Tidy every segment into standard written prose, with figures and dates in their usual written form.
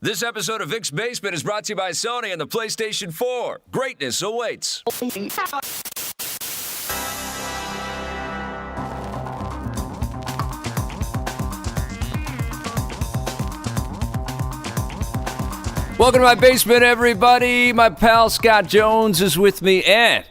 This episode of Vic's Basement is brought to you by Sony and the PlayStation 4. Greatness awaits. Welcome to my basement, everybody. My pal Scott Jones is with me and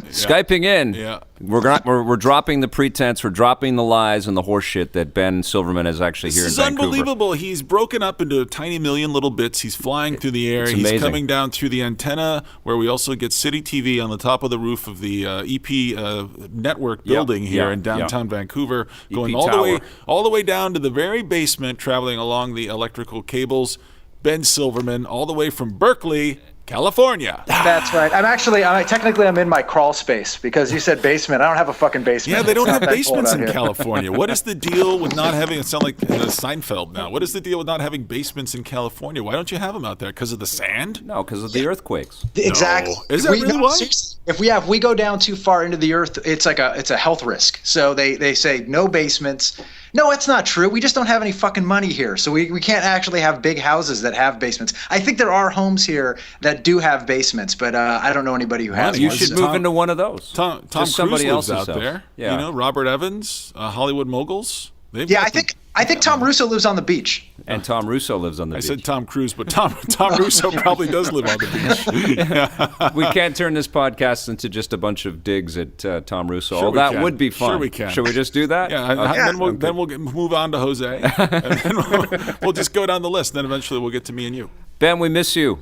Skyping in. Yeah. We're dropping the pretense, we're dropping the lies and the horse shit that Ben Silverman is actually here in Vancouver. This is unbelievable. He's broken up into a tiny million little bits. He's flying through the air. He's coming down through the antenna where we also get City TV on the top of the roof of the EP network building here in downtown Vancouver, going all the way down to the very basement, traveling along the electrical cables. Ben Silverman, all the way from Berkeley, California. That's right. I'm in my crawl space because you said basement. I don't have a fucking basement. Yeah, they don't have basements in California. What is the deal with not having, it sounds like Seinfeld now. What is the deal with not having basements in California? Why don't you have them out there? Because of the sand? No, because of the earthquakes. Exactly. No. Is that really why? If we go down too far into the earth, it's a health risk. So they say no basements. No, that's not true. We just don't have any fucking money here. So we can't actually have big houses that have basements. I think there are homes here that do have basements, but I don't know anybody who has. You should move into one of those. Tom Cruise lives out there. Yeah. You know, Robert Evans, Hollywood moguls. I think Tom Russo lives on the beach. And Tom Russo lives on the beach. I said Tom Cruise, but Tom Russo probably does live on the beach. We can't turn this podcast into just a bunch of digs at Tom Russo. Sure that would be fun. Sure we can. Should we just do that? Yeah, then we'll move on to Jose. And then we'll just go down the list. Then eventually we'll get to me and you. Ben, we miss you.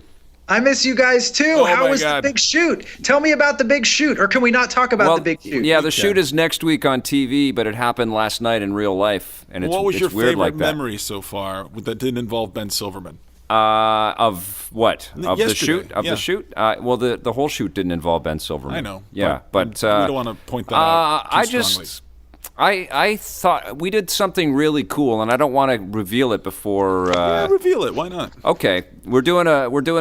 I miss you guys too. How was the big shoot? Tell me about the big shoot, or can we not talk about the big shoot? Yeah, the shoot is next week on TV, but it happened last night in real life, and what was your favorite memory so far that didn't involve Ben Silverman? Of what? Of Yesterday. The shoot? Of the shoot? Well, the whole shoot didn't involve Ben Silverman. I know. Yeah, but we don't want to point that out too strongly. I thought we did something really cool, and I don't want to reveal it before. Reveal it. Why not? Okay, we're doing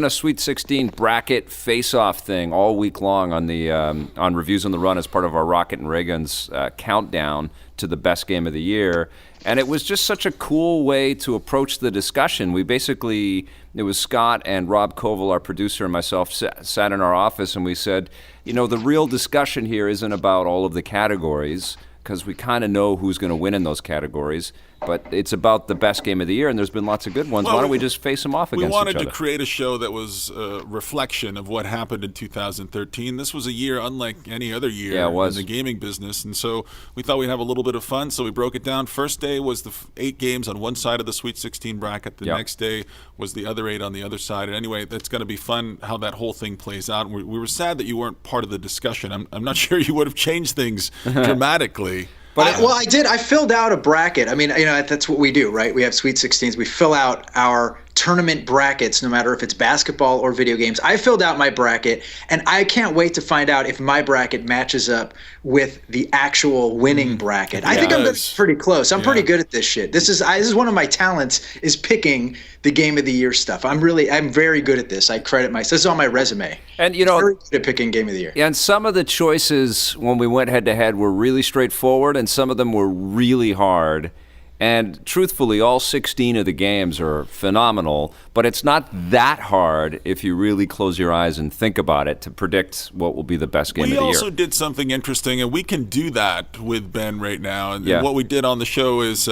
a Sweet 16 bracket face-off thing all week long on the on Reviews on the Run as part of our Rocket Raygun's countdown to the best game of the year, and it was just such a cool way to approach the discussion. It was Scott and Rob Koval, our producer, and myself sat in our office, and we said, the real discussion here isn't about all of the categories, because we kind of know who's going to win in those categories, but it's about the best game of the year, and there's been lots of good ones. Why don't we just face them off against each other? We wanted to create a show that was a reflection of what happened in 2013. This was a year unlike any other year in the gaming business, and so we thought we'd have a little bit of fun, so we broke it down. First day was the 8 games on one side of the Sweet 16 bracket. The next day was the other 8 on the other side. And anyway, that's going to be fun how that whole thing plays out. And we were sad that you weren't part of the discussion. I'm not sure you would have changed things dramatically. I did. I filled out a bracket. I mean, that's what we do, right? We have Sweet 16s. We fill out our tournament brackets, no matter if it's basketball or video games. I filled out my bracket, and I can't wait to find out if my bracket matches up with the actual winning bracket. I think I'm going to be pretty close. I'm pretty good at this shit. This is one of my talents, is picking the game of the year stuff. I'm very good at this. I credit myself. This is on my resume. And very good at picking game of the year. And some of the choices when we went head to head were really straightforward, and some of them were really hard. And truthfully, all 16 of the games are phenomenal, but it's not that hard if you really close your eyes and think about it to predict what will be the best game of the year. We also did something interesting, and we can do that with Ben right now. And what we did on the show is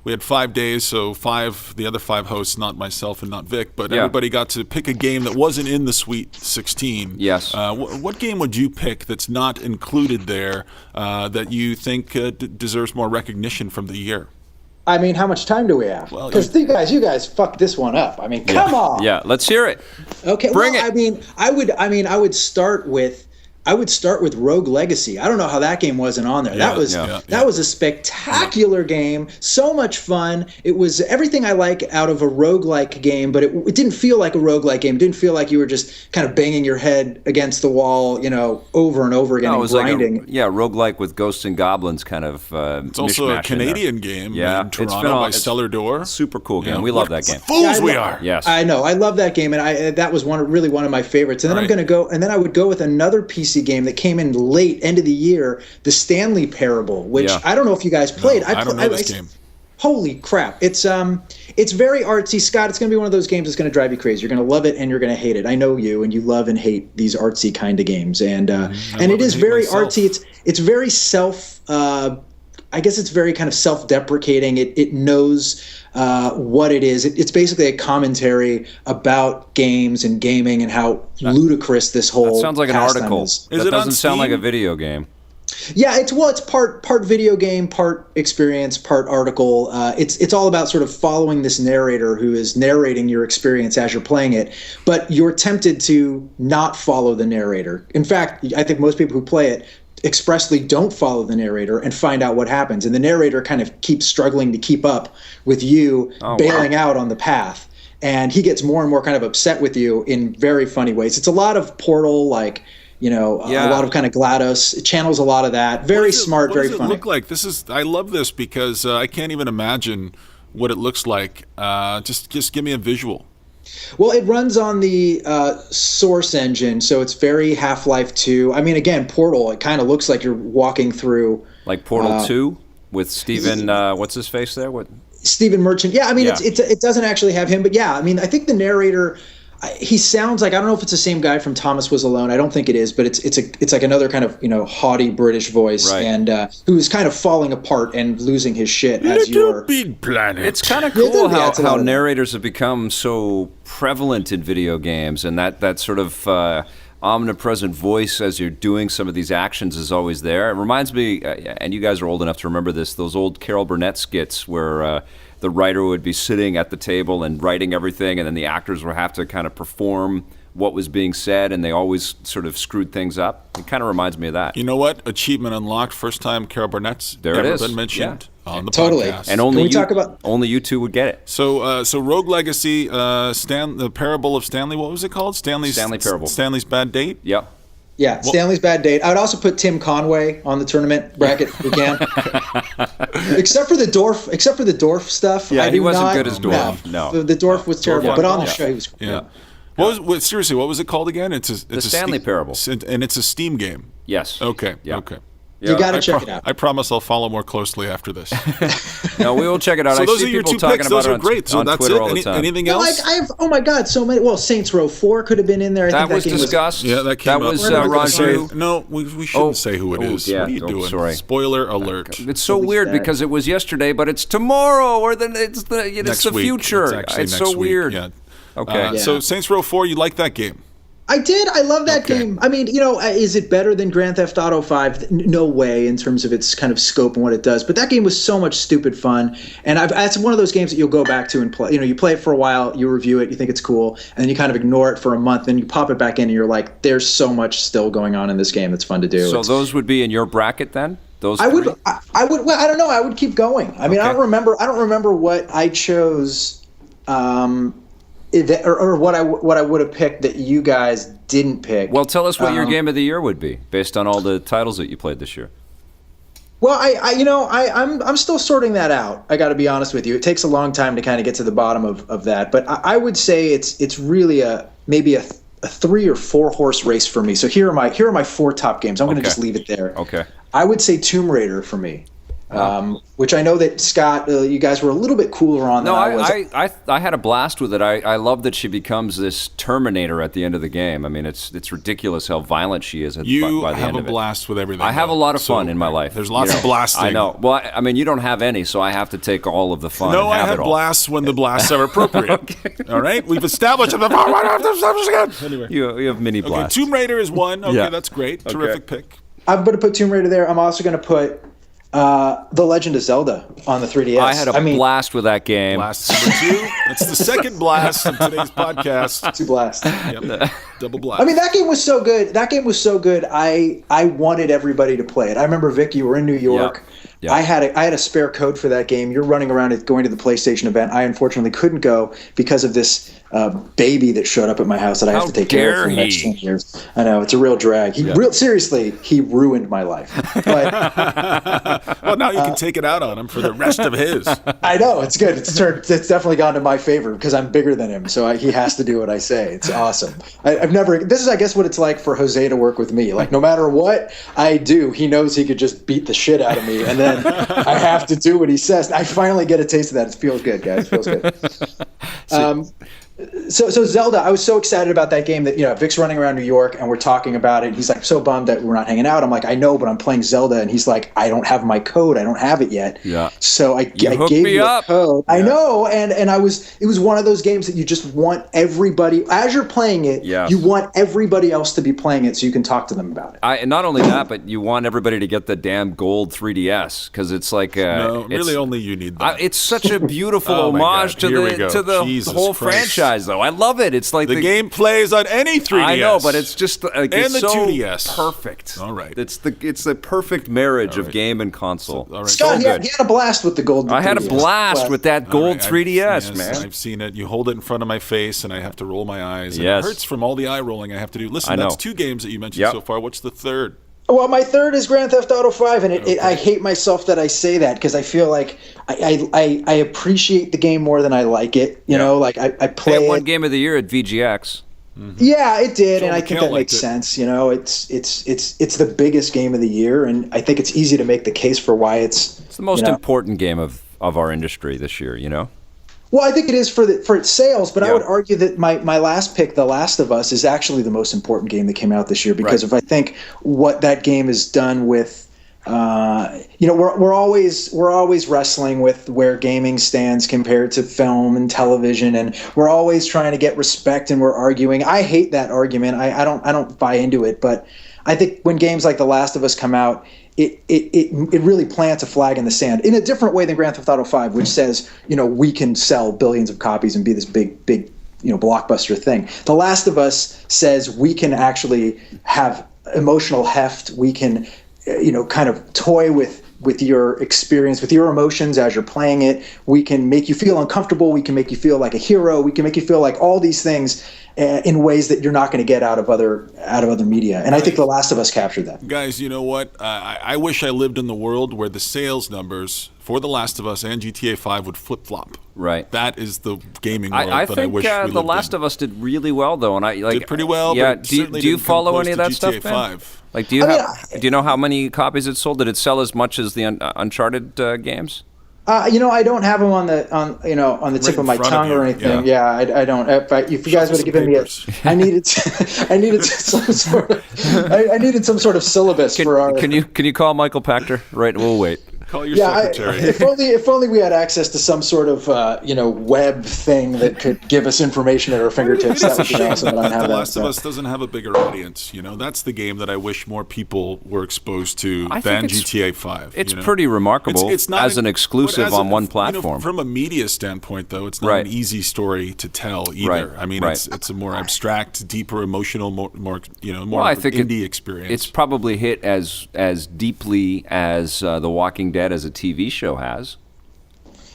we had 5 days, so the other 5 hosts, not myself and not Vic, but everybody got to pick a game that wasn't in the Sweet 16. Yes. What game would you pick that's not included there that you think deserves more recognition from the year? I mean, how much time do we have? Because you guys fucked this one up. I mean, come on. Yeah, let's hear it. Okay, Bring it. I would start with Rogue Legacy. I don't know how that game wasn't on there. That was a spectacular game. So much fun. It was everything I like out of a roguelike game, but it didn't feel like a roguelike game. It didn't feel like you were just kind of banging your head against the wall, over and over again and grinding. Like roguelike with ghosts and goblins kind of It's also a Canadian game in Toronto by Stellar Door. Super cool game. We love that game. Fools we are. Yes. I know. I love that game, and that was really one of my favorites. And then I would go with another piece game that came in late, end of the year, the Stanley Parable, which I don't know if you guys played. No, I don't know this game. holy crap. It's very artsy. Scott, it's going to be one of those games that's going to drive you crazy. You're going to love it and you're going to hate it. I know you, and you love and hate these artsy kind of games. And it is very artsy. It's very I guess it's very kind of self-deprecating. It knows what it is. It's basically a commentary about games and gaming and how ludicrous this whole that sounds like an article. Is. That doesn't sound like a video game. Yeah, it's part video game, part experience, part article. It's all about sort of following this narrator who is narrating your experience as you're playing it, but you're tempted to not follow the narrator. In fact, I think most people who play it expressly don't follow the narrator and find out what happens, and the narrator kind of keeps struggling to keep up with you bailing out on the path, and he gets more and more kind of upset with you in very funny ways. It's a lot of Portal, like, a lot of kind of GLaDOS. It channels a lot of that. Very smart, very funny. What does it look like? I love this because I can't even imagine what it looks like. Just give me a visual. Well, it runs on the Source engine, so it's very Half-Life 2. I mean, again, Portal, it kind of looks like you're walking through... Like Portal 2 with Stephen, what's his face there? Stephen Merchant. Yeah, I mean, it doesn't actually have him, but yeah, I mean, I think the narrator... He sounds like, I don't know if it's the same guy from Thomas Was Alone. I don't think it is, but it's like another kind of haughty British voice, right. And who's kind of falling apart and losing his shit as you're. Big planet. It's kind of cool how narrators have become so prevalent in video games, and that sort of omnipresent voice as you're doing some of these actions is always there. It reminds me, and you guys are old enough to remember this, those old Carol Burnett skits where. The writer would be sitting at the table and writing everything, and then the actors would have to kind of perform what was being said, and they always sort of screwed things up. It kind of reminds me of that. You know what? Achievement unlocked. First time Carol Burnett's ever been mentioned on the podcast. And only you two would get it. So Rogue Legacy, the Parable of Stanley. What was it called? Stanley Parable. Stanley's Bad Date. Yeah. Yeah, Stanley's Bad Date. I would also put Tim Conway on the tournament bracket again. except for the Dorf stuff. Yeah, he wasn't good as Dorf. No. The Dorf was terrible, but on the show he was great. Yeah. Seriously, what was it called again? It's the Stanley Parable. And it's a Steam game. Yes. Okay. Yeah. Okay. You got to check it out. I promise I'll follow more closely after this. No, we will check it out. So I those see are your people two talking picks. about Those are great. So that's Twitter it. all the time. Anything else? Oh my God, so many. Well, Saints Row 4 could have been in there. That was discussed. Yeah, that came up. That was Raju. No, we shouldn't say who it is. Yeah, what are you doing? Sorry. Spoiler alert. It's so weird because it was yesterday, but it's tomorrow, or then it's the future. It's so weird. Yeah. Okay. So Saints Row 4, you like that game? I did. I love that game. I mean, is it better than Grand Theft Auto 5? No way in terms of its kind of scope and what it does. But that game was so much stupid fun. And that's one of those games that you'll go back to and play. You play it for a while, you review it, you think it's cool, and then you kind of ignore it for a month, then you pop it back in and you're like, there's so much still going on in this game that's fun to do. So those would be in your bracket then? I would. Well, I don't know. I would keep going. I mean, I don't remember what I chose. Or what I would have picked that you guys didn't pick. Well, tell us what your game of the year would be based on all the titles that you played this year. Well, I'm still sorting that out. I got to be honest with you. It takes a long time to kind of get to the bottom of that. But I would say it's really maybe a 3 or 4 horse race for me. So here are my 4 top games. I'm going to just leave it there. Okay. I would say Tomb Raider for me. Which I know that Scott, you guys were a little bit cooler on. No, I had a blast with it. I love that she becomes this Terminator at the end of the game. I mean, it's ridiculous how violent she is by the end of it. You have a blast with everything. I have a lot of fun in my life. There's lots of blasting. I know. Well, I mean, you don't have any, so I have to take all of the fun. No, and have I have it all. blasts when the blasts are appropriate. Okay. All right, we've established it. Anyway, you have mini blasts. Okay, Tomb Raider is one. Okay, that's great. Terrific pick. I'm going to put Tomb Raider there. I'm also going to put The Legend of Zelda on the 3DS. I had a blast with that game. Blast number 2. That's the second blast of today's podcast. 2 blasts. Yep. Double blast. I mean, that game was so good. I wanted everybody to play it. I remember, Vic, you were in New York. Yep. I had a spare code for that game. You're running around going to the PlayStation event. I unfortunately couldn't go because of this baby that showed up at my house that I have to take care of for the next 10 years. I know, it's a real drag. Seriously, he ruined my life. But, well, now you can take it out on him for the rest of his. I know, it's good. It's definitely gone to my favor because I'm bigger than him, so he has to do what I say. It's awesome. This is, I guess, what it's like for Jose to work with me. Like, no matter what I do, he knows he could just beat the shit out of me, and then and I have to do what he says. I finally get a taste of that. It feels good, guys. It feels good. So Zelda, I was so excited about that game that, Vic's running around New York and we're talking about it. He's like so bummed that we're not hanging out. I'm like, I know, but I'm playing Zelda. And he's like, I don't have my code. I don't have it yet. Yeah. So I gave you a code. Yeah. I know. And it was one of those games that you just want everybody, as you're playing it, you want everybody else to be playing it so you can talk to them about it. And not only that, but you want everybody to get the damn gold 3DS because it's like no, really only you need that. It's such a beautiful homage to the whole franchise. Though I love it. It's like the game plays on any 3DS. I know, but it's just and it's the so 2DS. Perfect. All right, it's the perfect marriage of game and console. All right. Scott, he had a blast with the gold. I had a blast with that gold 3DS, man. I've seen it. You hold it in front of my face, and I have to roll my eyes. And it hurts from all the eye rolling I have to do. Listen, that's 2 games that you mentioned so far. What's the third? Well, my third is Grand Theft Auto 5, and I hate myself that I say that because I feel like I appreciate the game more than I like it. You know, like I play it. One game of the year at VGX. Mm-hmm. Yeah, it did, and I think that makes sense. It's the biggest game of the year, and I think it's easy to make the case for why it's the most important game of our industry this year. Well, I think it is for its sales, but I would argue that my last pick, The Last of Us, is actually the most important game that came out this year because if I think what that game has done with, we're always wrestling with where gaming stands compared to film and television, and we're always trying to get respect, and we're arguing. I hate that argument. I don't buy into it, but I think when games like The Last of Us come out, it really plants a flag in the sand in a different way than Grand Theft Auto 5, which says, we can sell billions of copies and be this big, blockbuster thing. The Last of Us says we can actually have emotional heft. We can, kind of toy with your experience, with your emotions as you're playing it. We can make you feel uncomfortable. We can make you feel like a hero. We can make you feel like all these things in ways that you're not going to get out of other media. And I think The Last of Us captured that. Guys, you know what? I wish I lived in the world where the sales numbers for The Last of Us and GTA 5 would flip-flop. Right. That is the gaming world I that I wish we lived in. The Last of Us did really well, though, and did pretty well. Yeah. But do you follow any of that stuff, GTA Ben? 5. Like, do you know how many copies it sold? Did it sell as much as the Uncharted games? I don't have them on the tip of my tongue or anything. Yeah, I don't. If you guys would have given me I needed some sort of syllabus for our. Can you call Michael Pachter? Right, we'll wait. Call your secretary. If only we had access to some sort of web thing that could give us information at our fingertips. That would be awesome. But The Last of Us doesn't have a bigger audience. That's the game that I wish more people were exposed to than GTA 5. It's pretty remarkable. It's not as an exclusive on one platform. From a media standpoint, though, it's not an easy story to tell either. Right. I mean, it's a more abstract, deeper, emotional, more indie experience. It's probably hit as deeply as The Walking Dead as a TV show has.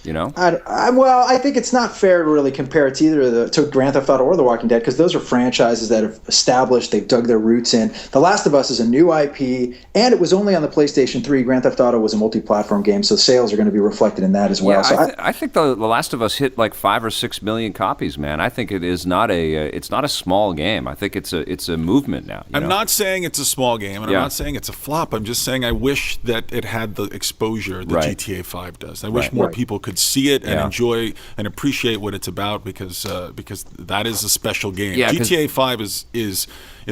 I think it's not fair to really compare it to either to Grand Theft Auto or The Walking Dead because those are franchises that have established, they've dug their roots in. The Last of Us is a new IP, and it was only on the PlayStation 3. Grand Theft Auto was a multi-platform game, so sales are going to be reflected in that as well. Yeah, I think The Last of Us hit like 5 or 6 million copies, man. I think it is not it's not a small game. I think it's a movement now. I'm not saying it's a small game, and I'm not saying it's a flop. I'm just saying I wish that it had the exposure that GTA 5 does. I wish more people could see it and enjoy and appreciate what it's about because that is a special game. Yeah, GTA 5 is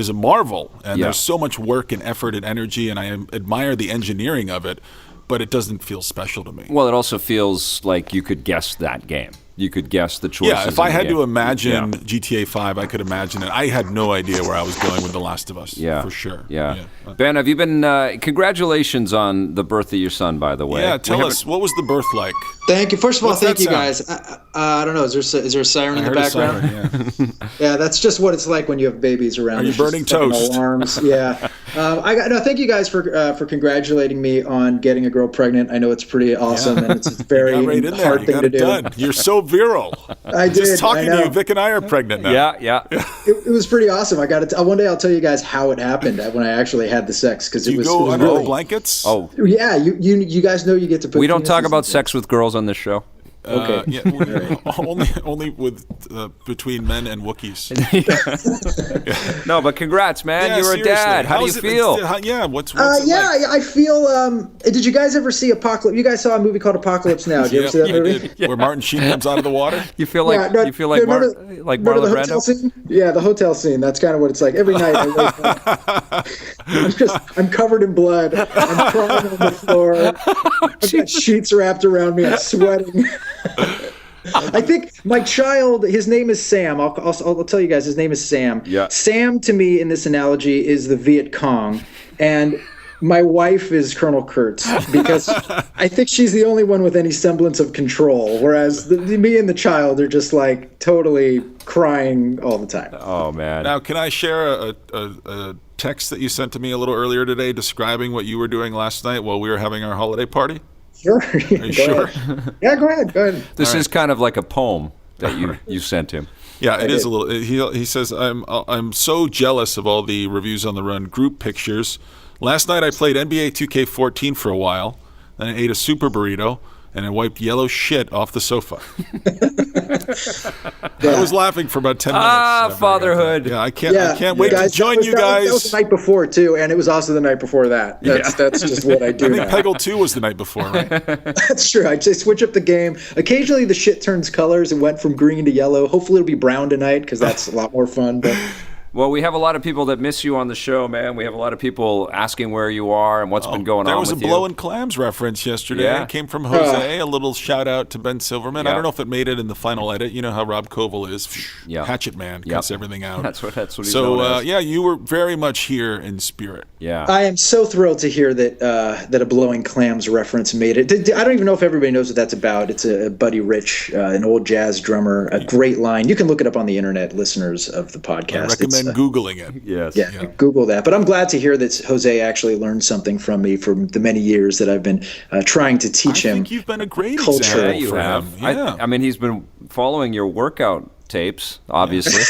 a marvel, and there's so much work and effort and energy, and I admire the engineering of it, but it doesn't feel special to me. Well, it also feels like you could guess that game. You could guess the choices. Yeah, if I had to imagine GTA 5, I could imagine it. I had no idea where I was going with The Last of Us, for sure. Yeah. Ben, have you been, congratulations on the birth of your son, by the way. Yeah, tell us, what was the birth like? Thank you. First of all, thank you guys. I don't know, is there a siren in the background? Siren, yeah, that's just what it's like when you have babies around. Are you burning toast? Alarms. Yeah. Thank you guys for congratulating me on getting a girl pregnant. I know it's pretty awesome, and it's a very hard thing to do. Done. You're so virile. I did. Just talking to you, Vic and I are pregnant now. Yeah. It was pretty awesome. I got to one day I'll tell you guys how it happened when I actually had the sex because it was. You go under really, blankets. Oh yeah, you guys know you get to put. We don't talk about sex with girls on this show. Okay. Only with between men and Wookiees. No, but congrats, man. Yeah, You're seriously. a dad. How do you feel? What's it like? I feel. Did you guys ever see Apocalypse? You guys saw a movie called Apocalypse Now. Did you ever see that movie? Did. Where Martin Sheen comes out of the water. You feel like like Marlon Brando? Yeah, the hotel scene. That's kind of what it's like. Every night I wake up, I'm covered in blood. I'm crawling on the floor. I've got sheets wrapped around me. I'm sweating. I think my child, his name is Sam. I'll tell you guys, his name is Sam. Yeah. Sam, to me, in this analogy, is the Viet Cong. And my wife is Colonel Kurtz, because I think she's the only one with any semblance of control, whereas me and the child are just like totally crying all the time. Oh, man. Now, can I share a text that you sent to me a little earlier today describing what you were doing last night while we were having our holiday party? Sure. Are you sure? Yeah, go ahead. This is kind of like a poem that you sent him. Yeah, it is a little. He says, I'm so jealous of all the Reviews on the Run group pictures. Last night I played NBA 2K14 for a while, then I ate a super burrito, and I wiped yellow shit off the sofa. I was laughing for about 10 minutes. Fatherhood. Yeah, I can't wait to join you guys. That was the night before, too, and it was also the night before that. That's just what I do. I think Peggle 2 was the night before, right? That's true. I just switch up the game. Occasionally the shit turns colors and went from green to yellow. Hopefully it'll be brown tonight, because that's a lot more fun. But Well, we have a lot of people that miss you on the show, man. We have a lot of people asking where you are and what's been going on with you. There was a blowing clams reference yesterday. Yeah. It came from Jose. A little shout out to Ben Silverman. Yeah. I don't know if it made it in the final edit. You know how Rob Koval is. Yeah. Hatchet man. Cuts everything out. That's what he's so, known as. yeah, you were very much here in spirit. Yeah. I am so thrilled to hear that that a blowing clams reference made it. I don't even know if everybody knows what that's about. It's a Buddy Rich, an old jazz drummer, a great line. You can look it up on the internet, listeners of the podcast. I recommend Googling it. Yes. Yeah, Google that. But I'm glad to hear that Jose actually learned something from me for the many years that I've been trying to teach him. I think you've been a great culture. example Yeah, you for have. him. Yeah. I mean, he's been following your workout tapes, obviously.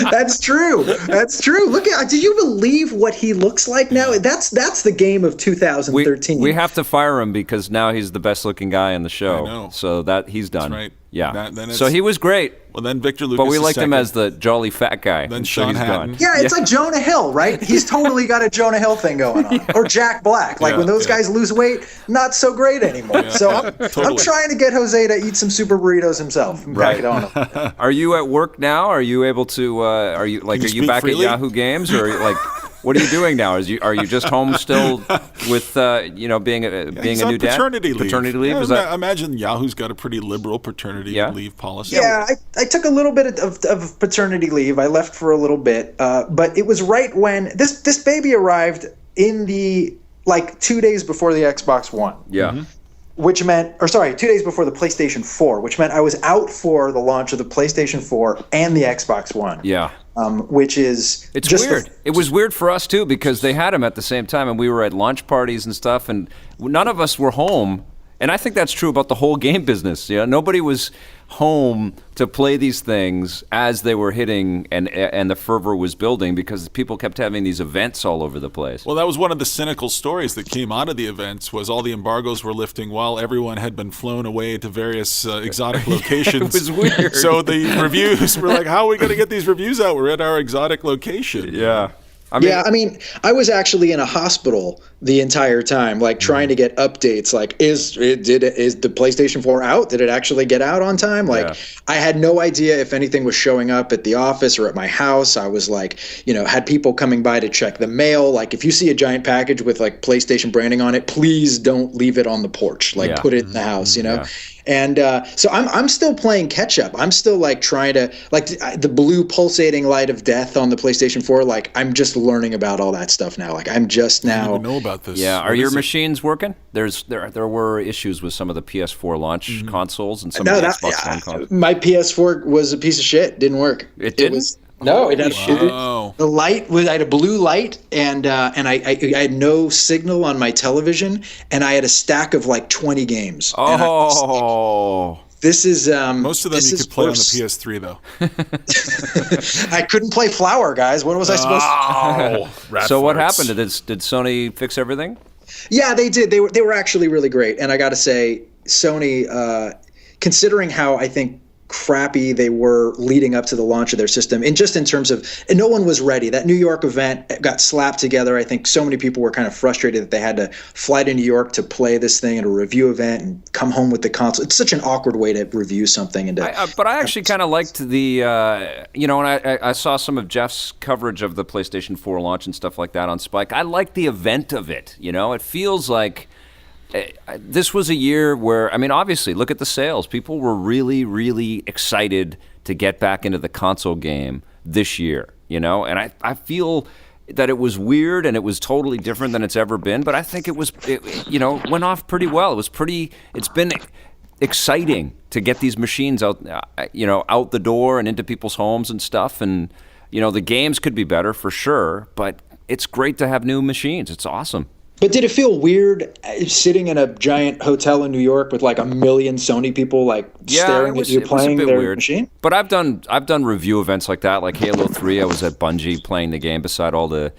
That's true. That's true. Look at. Do you believe what he looks like now? That's the game of 2013. We have to fire him because now he's the best looking guy in the show. I know. So that he's done. That's right. Yeah. Then so he was great. Well, then Victor Lucas. But we liked him second. as the jolly fat guy. Then and Sean so he's Hatton. gone. Yeah, it's like Jonah Hill, right? He's totally got a Jonah Hill thing going on. Or Jack Black. Like when those guys lose weight, not so great anymore. So I'm trying to get Jose to eat some super burritos himself and crack it on him. Are you at work now? Are you able to? Are you back freely? at Yahoo Games or like? What are you doing now? Are you just home still with being a new dad? Paternity leave. Paternity leave. Yeah, Is that? I imagine Yahoo's got a pretty liberal paternity leave policy. Yeah, I took a little bit of paternity leave. I left for a little bit, but it was right when this baby arrived in the 2 days before the Xbox One. Yeah. Mm-hmm. Which meant, 2 days before the PlayStation 4, which meant I was out for the launch of the PlayStation 4 and the Xbox One. Yeah. Which is it's just weird. It was weird for us too because they had them at the same time, and we were at launch parties and stuff, and none of us were home. And I think that's true about the whole game business. Nobody was home to play these things as they were hitting, and the fervor was building because people kept having these events all over the place. Well, that was one of the cynical stories that came out of the events was all the embargoes were lifting while everyone had been flown away to various exotic locations. It was weird. So the reviews were like, how are we going to get these reviews out? We're at our exotic location. Yeah. I I was actually in a hospital the entire time, trying to get updates. Is the PlayStation 4 out? Did it actually get out on time? I had no idea if anything was showing up at the office or at my house. I was had people coming by to check the mail. If you see a giant package with PlayStation branding on it, please don't leave it on the porch. Put it in the house, Yeah. And so I'm still playing catch up. I'm still trying to the blue pulsating light of death on the PlayStation 4. I'm just learning about all that stuff now. I'm just now. I didn't even know about this. Yeah, are your machines working? There were issues with some of the PS4 launch consoles and some of the Xbox One consoles. My PS4 was a piece of shit. Didn't work. It didn't? No, it had Wow. the light was. I had a blue light, and I had no signal on my television, and I had a stack of 20 games. Oh. This is Most of them you could play on the PS3 though. I couldn't play Flower, guys. What was I supposed to? So what happened? Did Sony fix everything? Yeah, they did. They were actually really great, and I got to say, Sony, considering how I think crappy they were leading up to the launch of their system, and just in terms of, and no one was ready. That New York event got slapped together. I think so many people were kind of frustrated that they had to fly to New York to play this thing at a review event and come home with the console. It's such an awkward way to review something. And but I actually kind of liked the, and I saw some of Jeff's coverage of the PlayStation 4 launch and stuff like that on Spike. I like the event of it. It feels like this was a year where, obviously, look at the sales. People were really, really excited to get back into the console game this year, and I feel that it was weird and it was totally different than it's ever been, but I think it went off pretty well. It's been exciting to get these machines out the door and into people's homes and stuff, and, the games could be better for sure, but it's great to have new machines. It's awesome. But did it feel weird sitting in a giant hotel in New York with like 1 million Sony people staring at you playing their machine? But I've done review events like that, like Halo 3. I was at Bungie playing the game beside all the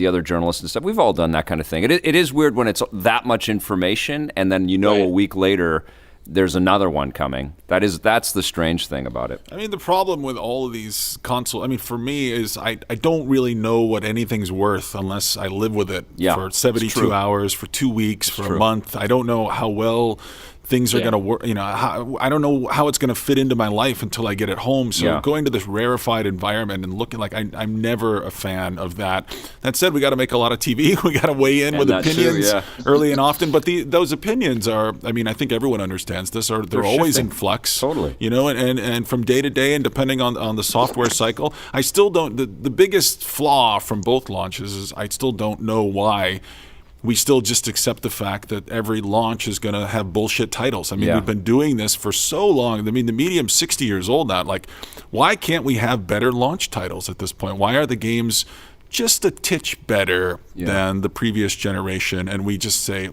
other journalists and stuff. We've all done that kind of thing. It is weird when it's that much information, and then right. A week later there's another one coming. That's the strange thing about it. The problem with all of these consoles, for me, is I don't really know what anything's worth unless I live with it for 72 hours, for 2 weeks, for a month. I don't know how well things are going to work. I don't know how it's going to fit into my life until I get it home. So going to this rarefied environment and looking like I'm never a fan of that. That said, we got to make a lot of TV. We got to weigh in with opinions early and often. But those opinions are, I think everyone understands this, they're always in flux. Totally. And from day to day and depending on the software cycle, I still don't, the biggest flaw from both launches is I still don't know why we still just accept the fact that every launch is going to have bullshit titles. We've been doing this for so long. The medium's 60 years old now. Why can't we have better launch titles at this point? Why are the games just a titch better than the previous generation? And we just say,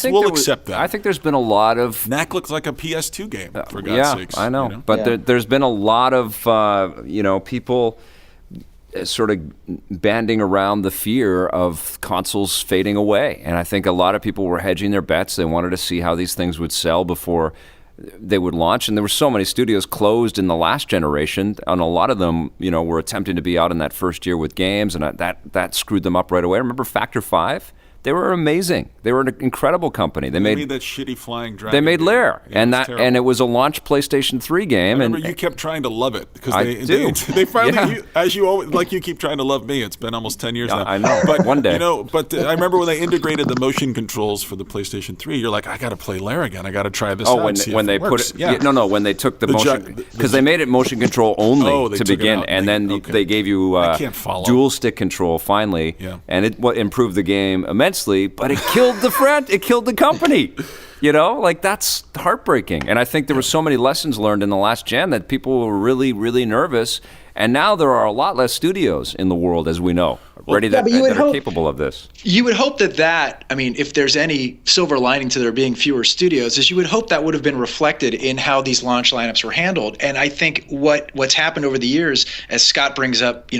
we'll accept that. I think there's been a lot of... Knack looks like a PS2 game, for God's sakes. I know. But there's been a lot of, people sort of banding around the fear of consoles fading away. And I think a lot of people were hedging their bets. They wanted to see how these things would sell before they would launch. And there were so many studios closed in the last generation, and a lot of them, were attempting to be out in that first year with games, and that screwed them up right away. Remember Factor 5? They were amazing. They were an incredible company. They made that shitty flying dragon. They made Lair, and it was a launch PlayStation 3 game. I remember you kept trying to love it because they finally, as you always, you keep trying to love me. It's been almost 10 years now. I know, but one day. But I remember when they integrated the motion controls for the PlayStation 3. You're like, I got to play Lair again. I got to try this. When they put it, when they took the motion, because they made it motion control only to begin, and then they gave you dual stick control finally, and it improved the game immensely. But it killed it killed the company. That's heartbreaking. And I think there were so many lessons learned in the last gen that people were really, really nervous. And now there are a lot less studios in the world, as we know, that are capable of this. You would hope that, if there's any silver lining to there being fewer studios, is you would hope that would have been reflected in how these launch lineups were handled. And I think what's happened over the years, as Scott brings up,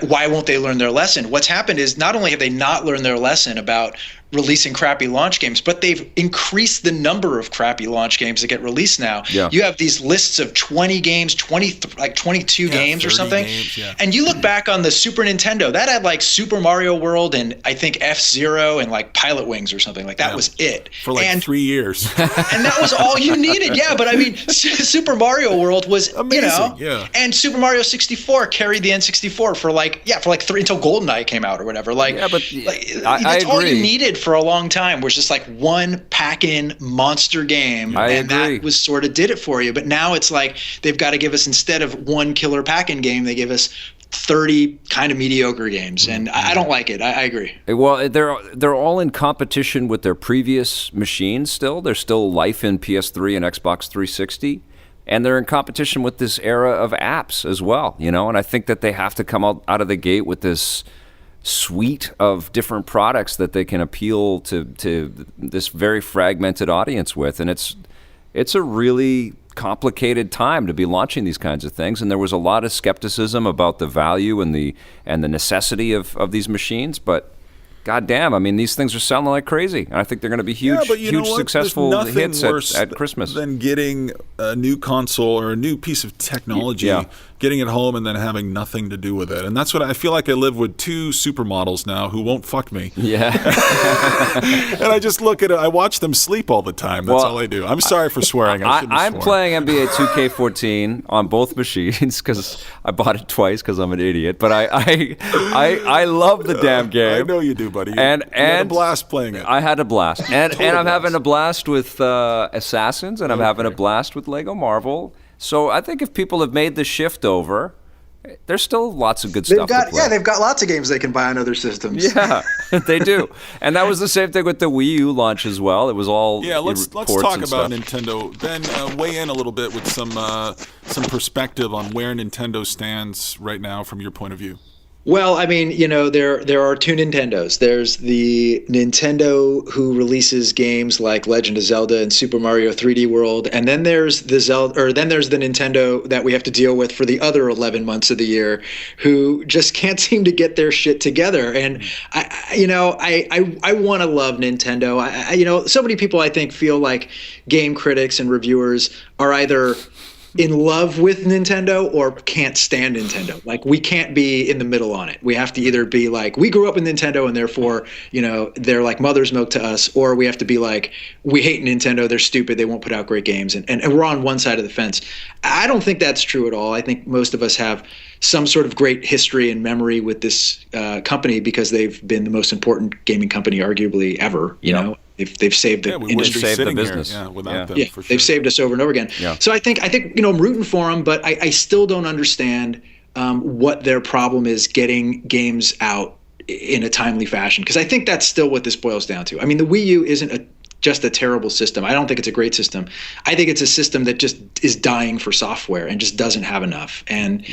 why won't they learn their lesson? What's happened is not only have they not learned their lesson about releasing crappy launch games, but they've increased the number of crappy launch games that get released now. Yeah. You have these lists of 20 games, 22 games or something. Games, and you look back on the Super Nintendo, that had Super Mario World and I think F-Zero and Pilot Wings or something. That was it. For 3 years. And that was all you needed. Yeah, but Super Mario World was amazing. And Super Mario 64 carried the N64 for 3 until GoldenEye came out or whatever. That's all you needed for a long time, was just one pack-in monster game, and that was sort of did it for you. But now it's they've got to give us, instead of one killer pack-in game, they give us 30 kind of mediocre games, and I don't like it. I agree. Well, they're all in competition with their previous machines still. There's still life in PS3 and Xbox 360. And they're in competition with this era of apps as well, and I think that they have to come out of the gate with this suite of different products that they can appeal to this very fragmented audience with. And it's a really complicated time to be launching these kinds of things. And there was a lot of skepticism about the value and the necessity of these machines. But goddamn, I mean, these things are selling like crazy, and I think they're going to be huge, successful hits at Christmas. Than getting a new console or a new piece of technology, getting it home, and then having nothing to do with it. And that's what I feel like. I live with two supermodels now who won't fuck me. Yeah. And I just look at it. I watch them sleep all the time. That's all I do. I'm sorry for swearing. I'm playing NBA 2K14 on both machines because I bought it twice because I'm an idiot. But I love the damn game. I know you do, buddy. And you had a blast playing it. I had a blast. And I'm having a blast with Assassins, and I'm having a blast with Lego Marvel. So I think if people have made the shift over, there's still lots of good stuff to play. Yeah, they've got lots of games they can buy on other systems. Yeah, they do. And that was the same thing with the Wii U launch as well. It was all let's talk about Nintendo. Ben, weigh in a little bit with some perspective on where Nintendo stands right now from your point of view. Well, I mean, there are two Nintendos. There's the Nintendo who releases games like Legend of Zelda and Super Mario 3D World, and then there's the Nintendo that we have to deal with for the other 11 months of the year, who just can't seem to get their shit together. And I want to love Nintendo. So many people I think feel like game critics and reviewers are either in love with Nintendo or can't stand Nintendo. Like, we can't be in the middle on it. We have to either be like, we grew up with Nintendo and therefore, they're like mother's milk to us, or we have to be like, we hate Nintendo, they're stupid, they won't put out great games, and we're on one side of the fence. I don't think that's true at all. I think most of us have some sort of great history and memory with this company because they've been the most important gaming company arguably ever, you know. They've saved the industry, saved the business. Without them, for sure. They've saved us over and over again. Yeah. So I think I'm rooting for them, but I still don't understand what their problem is getting games out in a timely fashion, because I think that's still what this boils down to. I mean, the Wii U isn't just a terrible system. I don't think it's a great system. I think it's a system that just is dying for software and just doesn't have enough. And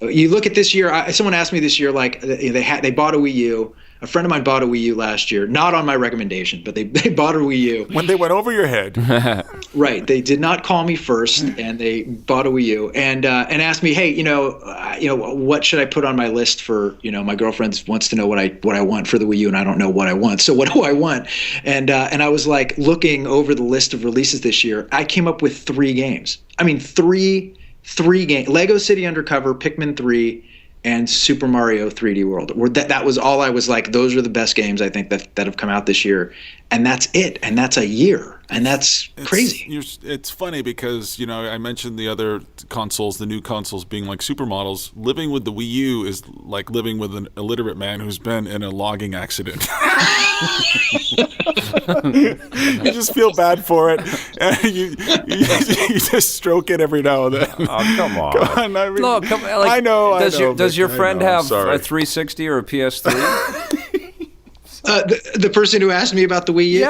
you look at this year. Someone asked me this year, like they bought a Wii U. A friend of mine bought a Wii U last year, not on my recommendation, but they bought a Wii U. When they went over your head. Right. They did not call me first, and they bought a Wii U and asked me, hey, what should I put on my list for, my girlfriend wants to know what I want for the Wii U, and I don't know what I want. So what do I want? And I was like looking over the list of releases this year. I came up with 3 games. I mean, three games: Lego City Undercover, Pikmin 3, and Super Mario 3D World. That was all. I was like, those are the best games I think that have come out this year, and that's it. And that's a year, and that's crazy. It's funny because I mentioned the other consoles, the new consoles being like supermodels. Living with the Wii U is like living with an illiterate man who's been in a logging accident. You just feel bad for it, and you just stroke it every now and then. Oh, come on! I know. Does your friend have a 360 or a PS3? The person who asked me about the Wii U.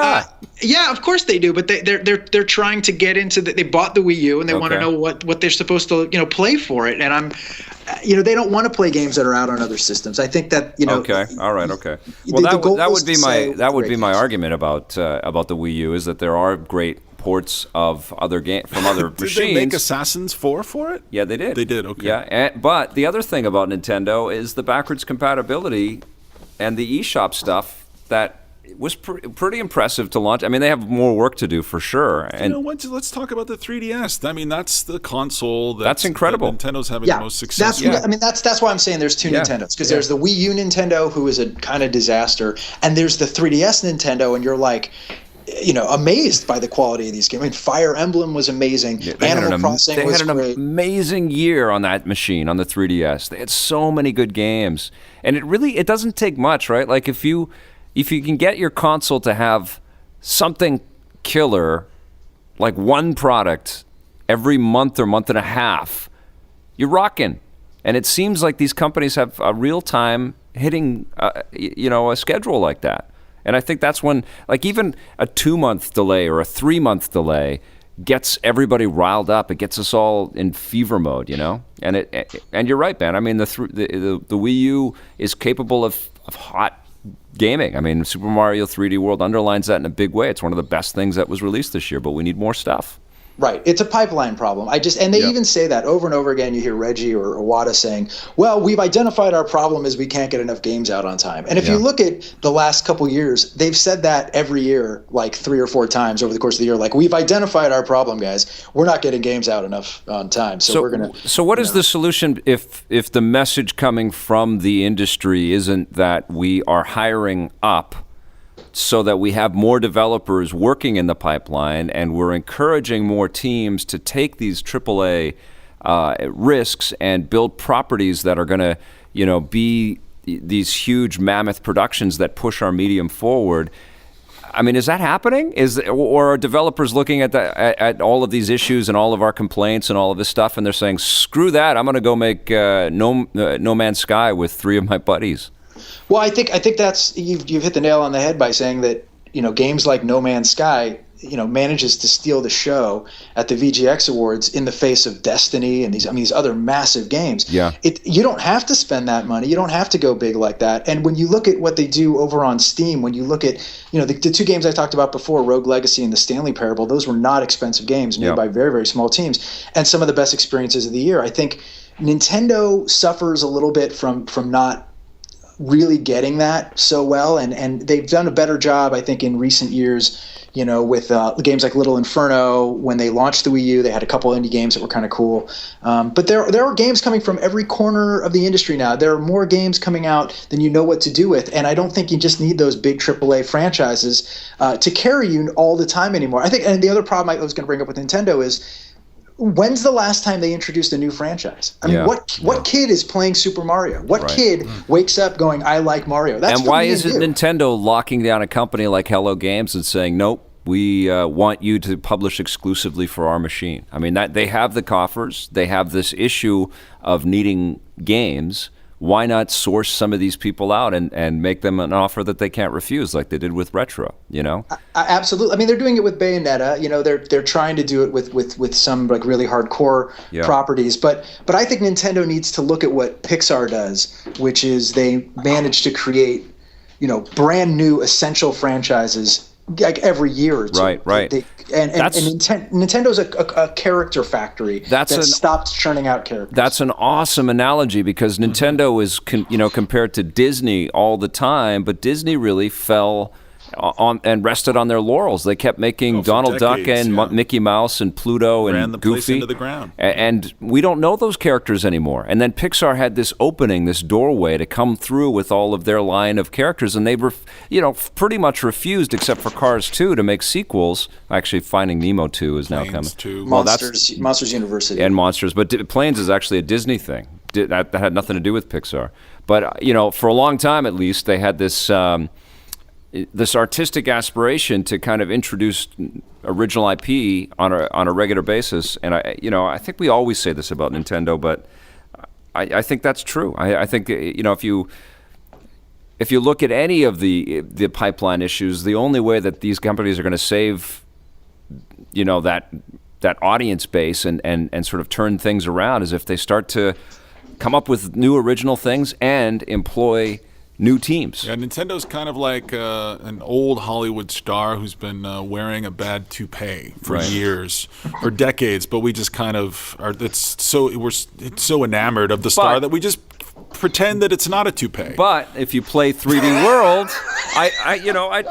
Yeah, of course they do. But they're trying to get into They bought the Wii U and they want to know what they're supposed to play for it. And I'm, they don't want to play games that are out on other systems. I think that Okay. All right. Okay. Well, that would be my argument about the Wii U, is that there are great ports of other from other machines. Did they make Assassins 4 for it? Yeah, they did. They did. Okay. Yeah, but the other thing about Nintendo is the backwards compatibility and the eShop stuff that was pretty impressive to launch. I mean, they have more work to do for sure. And let's talk about the 3DS. I mean, that's the console that's incredible. That Nintendo's having the most success. That's why I'm saying there's two Nintendos, because there's the Wii U Nintendo, who is a kind of disaster, and there's the 3DS Nintendo, and you're like, amazed by the quality of these games. I mean, Fire Emblem was amazing. Animal Crossing was great. They had an amazing year on that machine, on the 3DS. They had so many good games, and it doesn't take much, right? Like if you can get your console to have something killer, like one product every month or month and a half, you're rocking. And it seems like these companies have a real time hitting, a schedule like that. And I think that's when, like, even a 2-month delay or a 3-month delay gets everybody riled up. It gets us all in fever mode, And you're right, Ben. I mean, the Wii U is capable of hot gaming. I mean, Super Mario 3D World underlines that in a big way. It's one of the best things that was released this year, but we need more stuff. Right. It's a pipeline problem. And they even say that over and over again. You hear Reggie or Iwata saying, well, we've identified our problem is we can't get enough games out on time. And if you look at the last couple years, they've said that every year, like 3 or 4 times over the course of the year, like, we've identified our problem, guys. We're not getting games out enough on time. So we're going to. So what is the solution if the message coming from the industry isn't that we are hiring up so that we have more developers working in the pipeline, and we're encouraging more teams to take these AAA risks and build properties that are going to, be these huge mammoth productions that push our medium forward? I mean, is that happening? Or are developers looking at all of these issues and all of our complaints and all of this stuff, and they're saying, screw that, I'm going to go make No Man's Sky with 3 of my buddies? Well, I think that's you've hit the nail on the head by saying that games like No Man's Sky manages to steal the show at the VGX Awards in the face of Destiny and these other massive games. Yeah, you don't have to spend that money. You don't have to go big like that. And when you look at what they do over on Steam, when you look at the 2 games I talked about before, Rogue Legacy and the Stanley Parable, those were not expensive games made by very, very small teams, and some of the best experiences of the year. I think Nintendo suffers a little bit from not really getting that so well, and they've done a better job, I think, in recent years, with games like Little Inferno. When they launched the Wii U, they had a couple indie games that were kind of cool. But there are games coming from every corner of the industry now. There are more games coming out than you know what to do with, and I don't think you just need those big AAA franchises to carry you all the time anymore. I think, and the other problem I was going to bring up with Nintendo is, when's the last time they introduced a new franchise? I mean, what kid is playing Super Mario? What kid wakes up going, I like Mario? And why isn't Nintendo locking down a company like Hello Games and saying, nope, we want you to publish exclusively for our machine? I mean, that they have the coffers. They have this issue of needing games. Why not source some of these people out and make them an offer that they can't refuse, like they did with Retro? Absolutely. I mean, they're doing it with Bayonetta. They're trying to do it with some like really hardcore properties. But I think Nintendo needs to look at what Pixar does, which is they manage to create brand new essential franchises like every year or two. Right. Nintendo's a character factory that stopped churning out characters. That's an awesome analogy, because Nintendo is compared to Disney all the time, but Disney really fell on and rested on their laurels. They kept making Donald Duck and Mickey Mouse and Pluto and ran the Goofy place into the ground. And we don't know those characters anymore. And then Pixar had this opening, this doorway to come through with all of their line of characters, and they pretty much refused, except for Cars 2, to make sequels. Actually, Finding Nemo 2 is now coming. Monsters University. And Monsters, but Planes is actually a Disney thing. That had nothing to do with Pixar. But for a long time at least, they had this artistic aspiration to kind of introduce original IP on a regular basis. And I think we always say this about Nintendo, but I think that's true. I think if you look at any of the pipeline issues, the only way that these companies are going to save that audience base and sort of turn things around is if they start to come up with new original things and employ new teams. Yeah, Nintendo's kind of like an old Hollywood star who's been wearing a bad toupee for years, for decades. But we just kind of we're so enamored of the star that we just pretend that it's not a toupee. But if you play 3D World,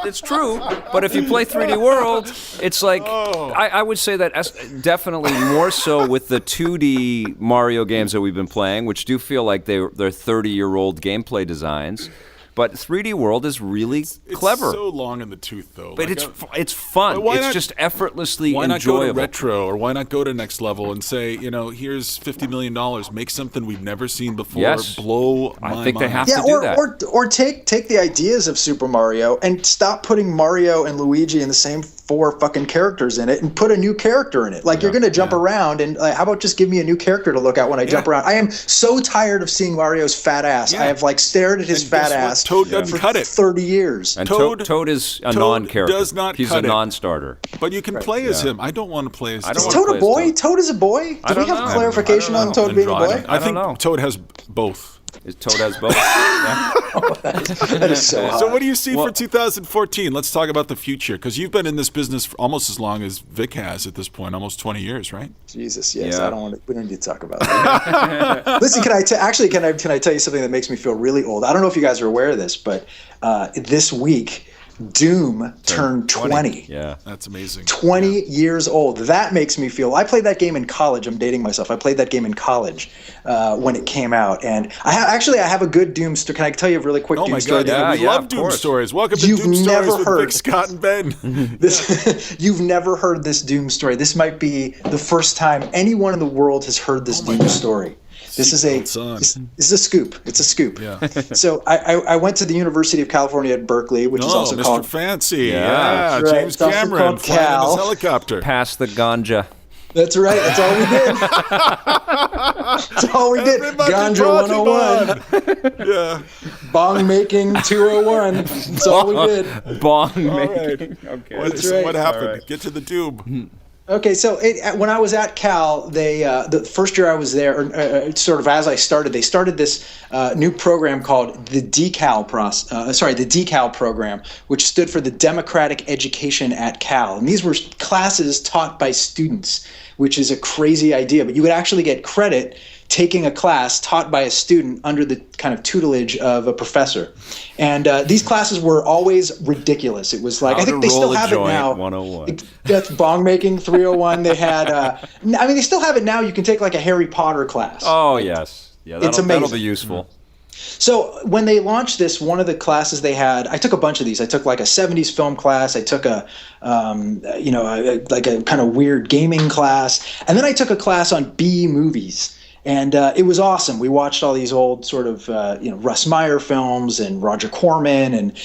it's true. But if you play 3D World, it's like I would say that definitely more so with the 2D Mario games that we've been playing, which do feel like they're 30-year-old gameplay designs. But 3D World is really clever. It's so long in the tooth, though. But it's fun. It's just effortlessly enjoyable. Why not go to retro, or why not go to next level and say, here's $50 million, make something we've never seen before, blow my mind. I think they have to do that. Or take the ideas of Super Mario and stop putting Mario and Luigi in the same 4 fucking characters in it and put a new character in it. Like, you're going to jump around, and how about just give me a new character to look at when I jump around? I am so tired of seeing Mario's fat ass. I have stared at his fat ass Toad doesn't cut it. 30 years. And Toad is a non-character. Does not He's cut a non-starter. But you can play as him. I don't want to play as Toad. Is Toad a boy? Toad is a boy? Do we have clarification on Toad being a boy? I think Toad has both. Toad has both. Yeah. That is so hot. So what do you see for 2014? Let's talk about the future, because you've been in this business for almost as long as Vic has at this point, almost 20 years, right? Jesus, yes. Yeah. We don't need to talk about that. Listen, can I tell you something that makes me feel really old? I don't know if you guys are aware of this, but this week, Doom turned 20. Yeah, that's amazing. 20 years old. That makes me feel. I played that game in college. I'm dating myself. I played that game in college when it came out, and I have a good Doom story. Can I tell you a really quick Doom story? Oh my God! We love Doom stories. Welcome to Doom Stories with Vic, Scott, and Ben. You've never heard this Doom story. This might be the first time anyone in the world has heard this Doom story. This is a scoop. It's a scoop. Yeah. So I went to the University of California at Berkeley, which is also Mr. called Fancy. Yeah, right. James Cameron flying in his helicopter. Pass the ganja. That's right. That's all we did. That's all we did. Everybody Ganja 101. Yeah. Bong making 201. That's all we did. Bong making. Right. Okay. What happened? Right. Get to the Doom. Okay, so when I was at Cal, the first year I was there, sort of as I started, they started this new program called the DECAL program, which stood for the Democratic Education at Cal. And these were classes taught by students, which is a crazy idea, but you would actually get credit taking a class taught by a student under the kind of tutelage of a professor. And these classes were always ridiculous. It was like, I think they still have it now. 101. That's bong making 301. They had, they still have it now. You can take like a Harry Potter class. Oh, yes. Yeah, it's amazing. That'll be useful. So when they launched this, one of the classes they had, I took a bunch of these. I took like a 70s film class. I took a kind of weird gaming class. And then I took a class on B movies. And it was awesome. We watched all these old sort of Russ Meyer films and Roger Corman, and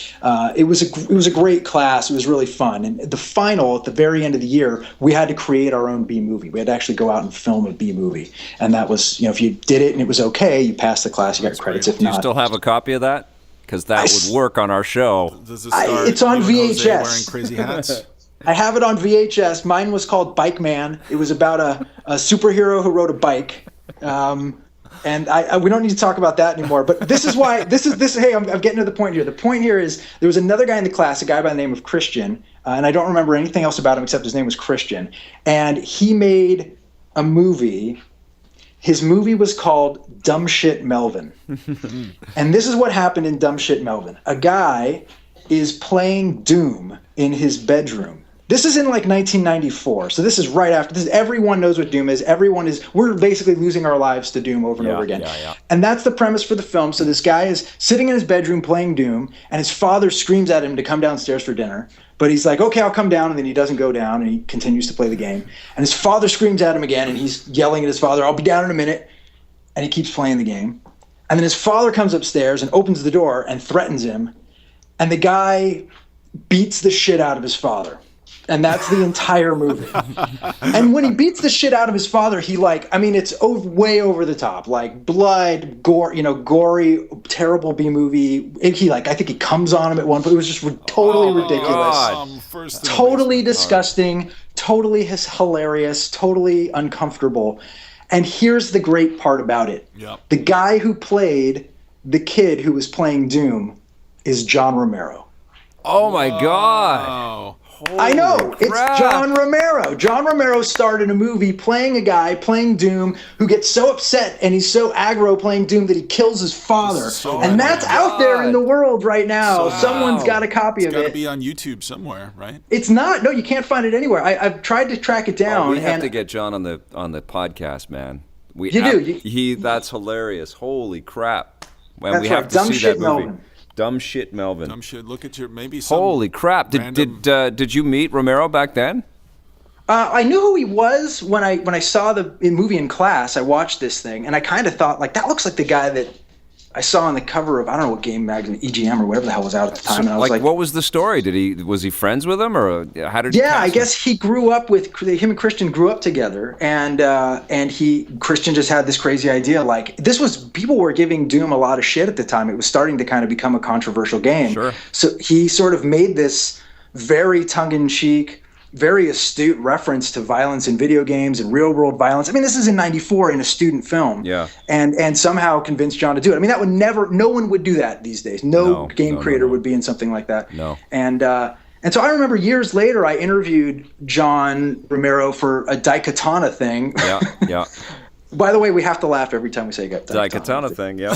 it was a great class. It was really fun. And the final, at the very end of the year, we had to create our own B movie. We had to actually go out and film a B movie, and that was if you did it and it was okay, you passed the class, you got credits. If not, do you still have a copy of that? Because that would work on our show. It's on VHS. Wearing crazy hats. I have it on VHS. Mine was called Bike Man. It was about a superhero who rode a bike. And we don't need to talk about that anymore. But this is why Hey, I'm getting to the point here. The point here is there was another guy in the class, a guy by the name of Christian, and I don't remember anything else about him except his name was Christian. And he made a movie. His movie was called Dumb Shit Melvin. And this is what happened in Dumb Shit Melvin. A guy is playing Doom in his bedroom. This is in like 1994, so this is right after this. Everyone knows what Doom is. We're basically losing our lives to Doom over and over again. Yeah. And that's the premise for the film. So this guy is sitting in his bedroom playing Doom, and his father screams at him to come downstairs for dinner. But he's like, okay, I'll come down, and then he doesn't go down, and he continues to play the game. And his father screams at him again, and he's yelling at his father, I'll be down in a minute. And he keeps playing the game. And then his father comes upstairs and opens the door and threatens him, and the guy beats the shit out of his father. And that's the entire movie. And when he beats the shit out of his father, it's way over the top, like blood, gore, gory, terrible B movie. I think he comes on him at one point. It was just totally ridiculous, totally disgusting, totally hilarious, totally uncomfortable. And here's the great part about it. Yep. The guy who played the kid who was playing Doom is John Romero. Oh my God. I know. Crap. It's John Romero. John Romero starred in a movie playing a guy playing Doom who gets so upset and he's so aggro playing Doom that he kills his father. And that's out there in the world right now. Someone's got a copy of it. It's got to be on YouTube somewhere, right? It's not. No, you can't find it anywhere. I've tried to track it down. We have to get John on the podcast, man. That's hilarious. Holy crap. Man, we have to see that movie. Melvin. Dumb Shit Melvin. Dumb Shit. Look at maybe some. Holy crap! Did you meet Romero back then? I knew who he was when I saw the movie in class. I watched this thing and I kind of thought that looks like the guy that I saw on the cover of I don't know what game magazine, EGM or whatever the hell was out at the time. And I was what was the story? Was he friends with him or how did? Yeah, I guess he grew up with him and Christian grew up together, and Christian just had this crazy idea. People were giving Doom a lot of shit at the time. It was starting to kind of become a controversial game. Sure. So he sort of made this very tongue-in-cheek, very astute reference to violence in video games and real world violence. I mean, this is in '94 in a student film, and somehow convinced John to do it. I mean, that would no one would do that these days. No game creator would be in something like that. No. And so I remember years later, I interviewed John Romero for a Daikatana thing. Yeah. By the way, we have to laugh every time we say Daikatana thing, yeah.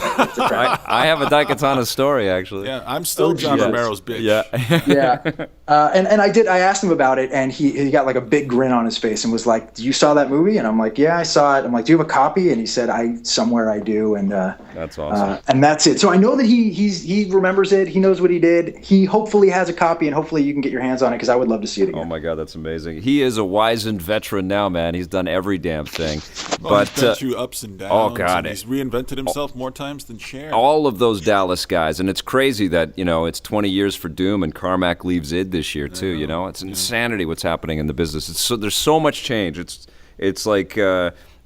I have a Daikatana story, actually. Yeah, I'm still John Romero's bitch. Yeah. And I asked him about it, and he got like a big grin on his face and was like, "You saw that movie?" And I'm like, "Yeah, I saw it." I'm like, "Do you have a copy?" And he said, "Somewhere I do." And that's awesome. And that's it. So I know that he remembers it. He knows what he did. He hopefully has a copy, and hopefully you can get your hands on it because I would love to see it again. Oh my God, that's amazing. He is a wizened veteran now, man. He's done every damn thing. But he's been through ups and downs. Oh God, he's reinvented himself more times than Cher. All of those Dallas guys, and it's crazy that it's 20 years for Doom, and Carmack leaves id this year too. It's insanity what's happening in the business. There's so much change. It's like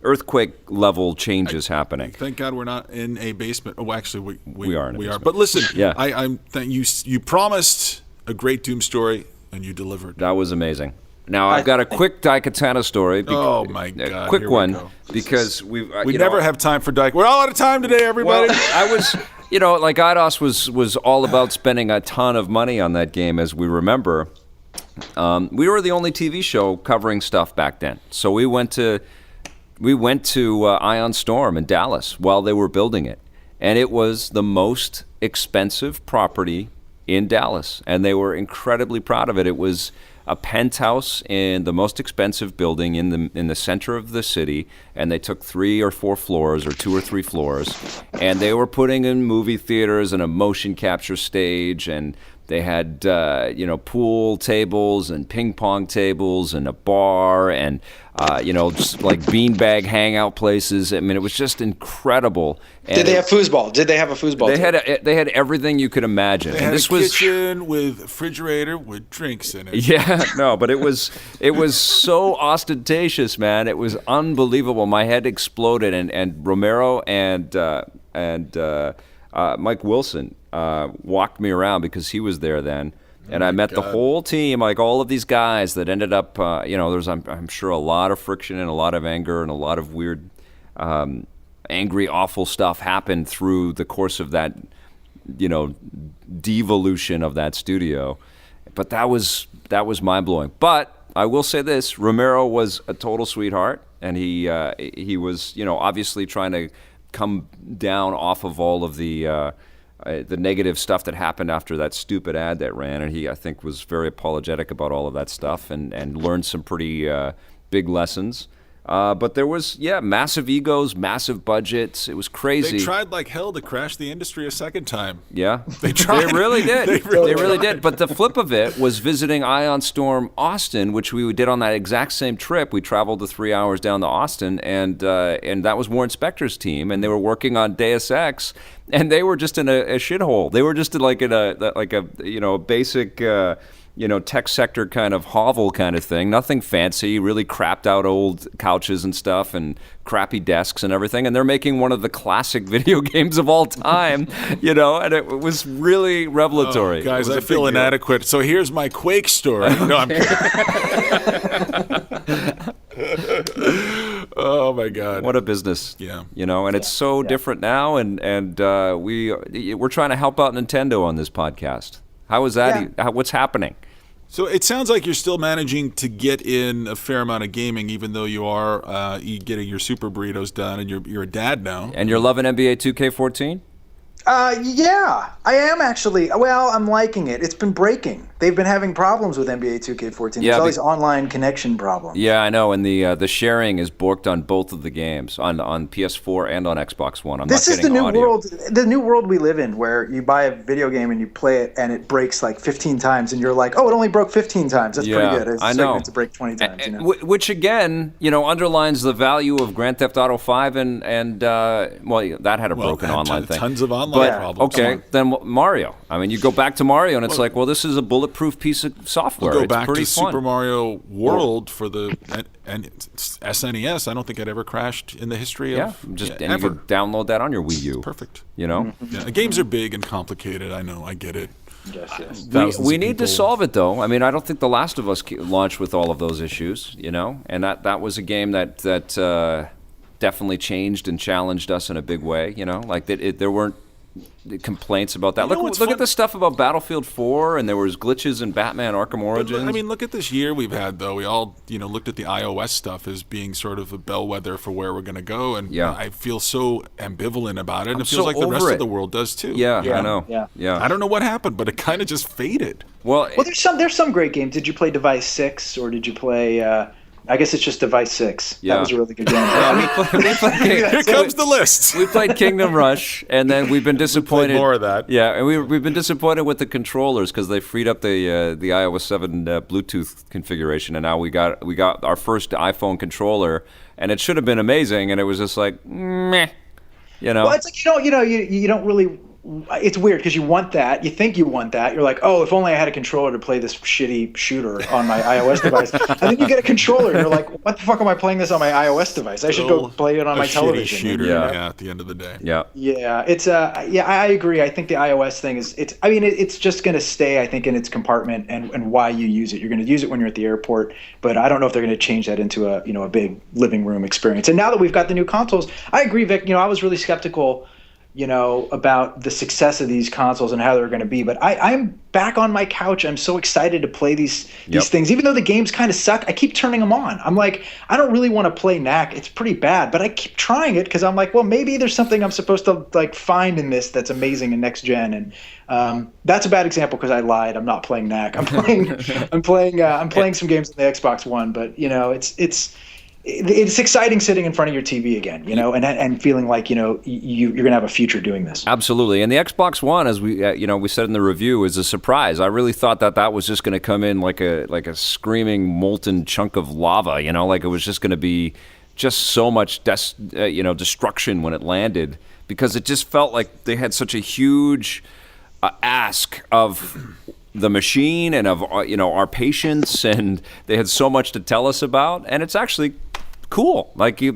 earthquake level changes happening. Thank God we're not in a basement. Oh, actually, we are. We are. But listen, you promised a great Doom story, and you delivered. That was amazing. Now, I've got a quick Daikatana story. Oh, my God. A quick one, because we never have time for Daik. We're all out of time today, everybody. Well, I was, like Eidos was all about spending a ton of money on that game, as we remember. We were the only TV show covering stuff back then. So we went to Ion Storm in Dallas while they were building it. And it was the most expensive property in Dallas. And they were incredibly proud of it. It was a penthouse in the most expensive building in the center of the city, and they took 3 or 4 floors or 2 or 3 floors, and they were putting in movie theaters and a motion capture stage, and they had pool tables and ping pong tables and a bar and just like beanbag hangout places. I mean, it was just incredible. And Did they have foosball? Did they have a foosball? They had everything you could imagine. They had a kitchen with refrigerator with drinks in it. Yeah, no, but it was so ostentatious, man. It was unbelievable. My head exploded, and Romero and Mike Wilson walked me around because he was there then. And I met the whole team, like all of these guys that ended up, there's, I'm sure, a lot of friction and a lot of anger and a lot of weird, angry, awful stuff happened through the course of that, devolution of that studio. But that was mind-blowing. But I will say this, Romero was a total sweetheart, and he was, obviously trying to come down off of all of the negative stuff that happened after that stupid ad that ran, and he, I think, was very apologetic about all of that stuff and learned some pretty big lessons. But there was, massive egos, massive budgets. It was crazy. They tried like hell to crash the industry a second time. Yeah. They tried. They really did. They really did. But the flip of it was visiting Ion Storm Austin, which we did on that exact same trip. We traveled the 3 hours down to Austin, and that was Warren Spector's team, and they were working on Deus Ex, and they were just in a shithole. They were just in a basic tech sector kind of hovel kind of thing. Nothing fancy, really crapped out old couches and stuff and crappy desks and everything. And they're making one of the classic video games of all time, and it was really revelatory. Oh, guys, I feel inadequate. So here's my Quake story. No, I'm kidding. Oh my God! What a business! Yeah, and it's so different now, and we're trying to help out Nintendo on this podcast. How is that? Yeah. What's happening? So it sounds like you're still managing to get in a fair amount of gaming, even though you are getting your super burritos done, and you're a dad now. And you're loving NBA 2K14? Yeah, I am actually. Well, I'm liking it. It's been breaking. They've been having problems with NBA 2K14. There's all these online connection problems. Yeah, I know. And the sharing is borked on both of the games, on PS4 and on Xbox One. This is the new world we live in, where you buy a video game and you play it, and it breaks like 15 times, and you're like, oh, it only broke 15 times. That's pretty good. I know. To break 20 times. Which again, underlines the value of Grand Theft Auto 5 and that had a broken online thing. Tons of online problems. Okay, then Mario. I mean, you go back to Mario, and it's like, well, this is a bulletproof piece of software. We'll go back to fun. Super Mario World for the SNES. I don't think it ever crashed in the history of and you could download that on your Wii U. Perfect. Yeah, games are big and complicated. I know. I get it. Yes. We need to solve it, though. I mean, I don't think The Last of Us launched with all of those issues, and that was a game that definitely changed and challenged us in a big way. Like there weren't complaints about that. Look at the stuff about Battlefield 4, and there was glitches in Batman Arkham Origins. I mean, look at this year we've had, though. We all, looked at the iOS stuff as being sort of a bellwether for where we're going to go, and I feel so ambivalent about it, and it feels like the rest of the world does, too. Yeah, I know. Yeah. I don't know what happened, but it kind of just faded. Well, there's some great games. Did you play Device 6, or did you play... I guess it's just Device 6. Yeah. That was a really good game. Here comes the list. We played Kingdom Rush, and then we've been disappointed. More of that. Yeah, and we've been disappointed with the controllers because they freed up the iOS 7 Bluetooth configuration, and now we got our first iPhone controller, and it should have been amazing, and it was just like meh. Well, it's like you don't really. It's weird because you want that. You think you want that. You're like, oh, if only I had a controller to play this shitty shooter on my iOS device. And then you get a controller, and you're like, what the fuck am I playing this on my iOS device? I should go play it on my television. Shooter, at the end of the day. Yeah. Yeah, it's I agree. I think the iOS thing it's just going to stay, I think, in its compartment and why you use it. You're going to use it when you're at the airport, but I don't know if they're going to change that into a big living room experience. And now that we've got the new consoles, I agree, Vic. I was really skeptical about the success of these consoles and how they're going to be. But I'm back on my couch. I'm so excited to play these things. Even though the games kind of suck, I keep turning them on. I'm like, I don't really want to play knack. It's pretty bad. But I keep trying it because I'm like, well, maybe there's something I'm supposed to find in this that's amazing in next gen. And that's a bad example because I lied. I'm not playing knack. I'm playing some games on the Xbox One. But it's exciting sitting in front of your TV again, and feeling like, you're going to have a future doing this. Absolutely. And the Xbox One, as we said in the review, is a surprise. I really thought that was just going to come in like a screaming molten chunk of lava, like it was just going to be just so much destruction when it landed, because it just felt like they had such a huge ask of the machine and of our patience, and they had so much to tell us about, and it's actually cool. Like a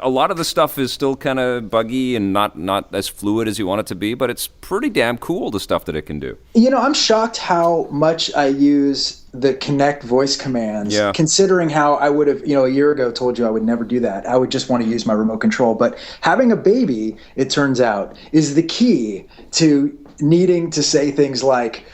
lot of the stuff is still kind of buggy and not as fluid as you want it to be, but it's pretty damn cool, the stuff that it can do. I'm shocked how much I use the Kinect voice commands, considering how I would have, a year ago told you I would never do that. I would just want to use my remote control. But having a baby, it turns out, is the key to needing to say things like,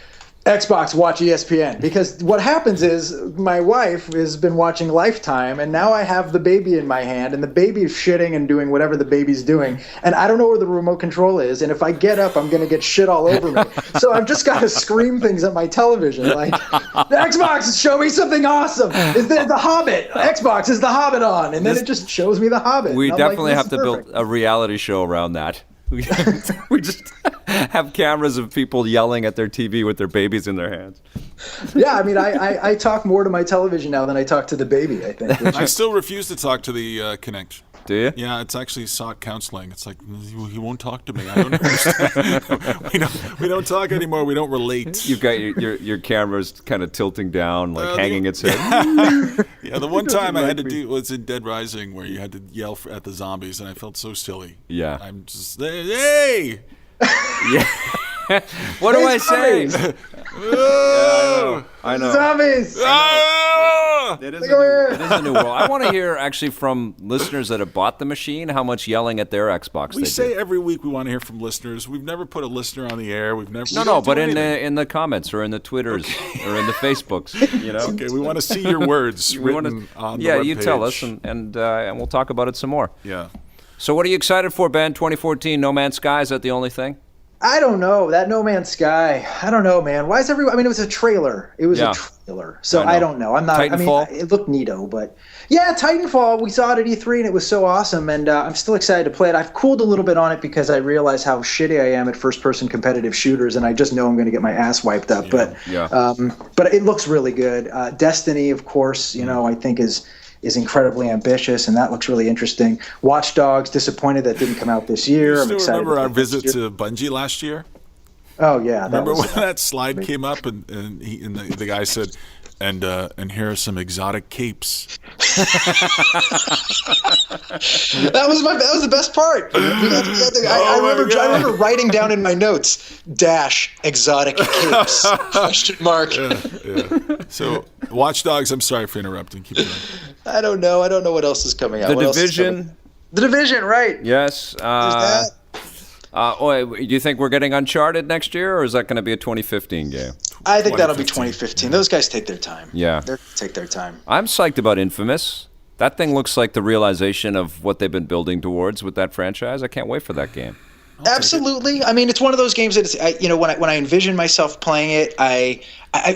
Xbox, watch ESPN, because what happens is my wife has been watching Lifetime, and now I have the baby in my hand, and the baby is shitting and doing whatever the baby's doing, and I don't know where the remote control is, and if I get up, I'm going to get shit all over me. So I've just got to scream things at my television, like, the Xbox, show me something awesome. Is the Hobbit? Xbox, is the Hobbit on? And then it just shows me the Hobbit. We definitely have to build a reality show around that. We just have cameras of people yelling at their TV with their babies in their hands. Yeah, I mean, I talk more to my television now than I talk to the baby, I think. I still refuse to talk to the Kinect. Do you? Yeah, it's actually sought counseling. It's like, he won't talk to me. I don't understand. we don't talk anymore. We don't relate. You've got your cameras kind of tilting down, like hanging its head. Yeah, the one time I had to do was in Dead Rising, where you had to yell at the zombies, and I felt so silly. Yeah. I'm just, hey! Yeah. What do I say? Yeah, I know. Zombies! It is a new world. I want to hear actually from listeners that have bought the machine how much yelling at their Xbox we they say do. every week we want to hear from listeners. We've never put a listener on the air. We've never. But in the comments or in the Twitters or in the Facebooks, Okay, we want to see your words written on the webpage. You tell us, and we'll talk about it some more. Yeah. So what are you excited for, Ben? 2014, No Man's Sky, is that the only thing? I don't know. That No Man's Sky. I don't know, man. Why is everyone? I mean, it was a trailer. It was a trailer. So I don't know. I'm not. Titanfall? I mean, it looked neato, but yeah, Titanfall. We saw it at E3, and it was so awesome. And I'm still excited to play it. I've cooled a little bit on it because I realize how shitty I am at first-person competitive shooters, and I just know I'm going to get my ass wiped up. Yeah. But it looks really good. Destiny, of course, I think is incredibly ambitious, and that looks really interesting. Watch Dogs, disappointed that didn't come out this year. You still remember our visit to Bungie last year? Oh yeah. Remember when that slide came up and the guy said, and here are some exotic capes. That was the best part. I remember writing down in my notes -exotic capes question mark. Yeah. So Watch Dogs. I'm sorry for interrupting. Keep going. I don't know what else is coming out. The Division. The Division, right? Yes. There's that. Do you think we're getting Uncharted next year, or is that going to be a 2015 game? I think that'll be 2015. Those guys take their time. Yeah. They take their time. I'm psyched about Infamous. That thing looks like the realization of what they've been building towards with that franchise. I can't wait for that game. Absolutely. I mean, it's one of those games that when I envision myself playing it,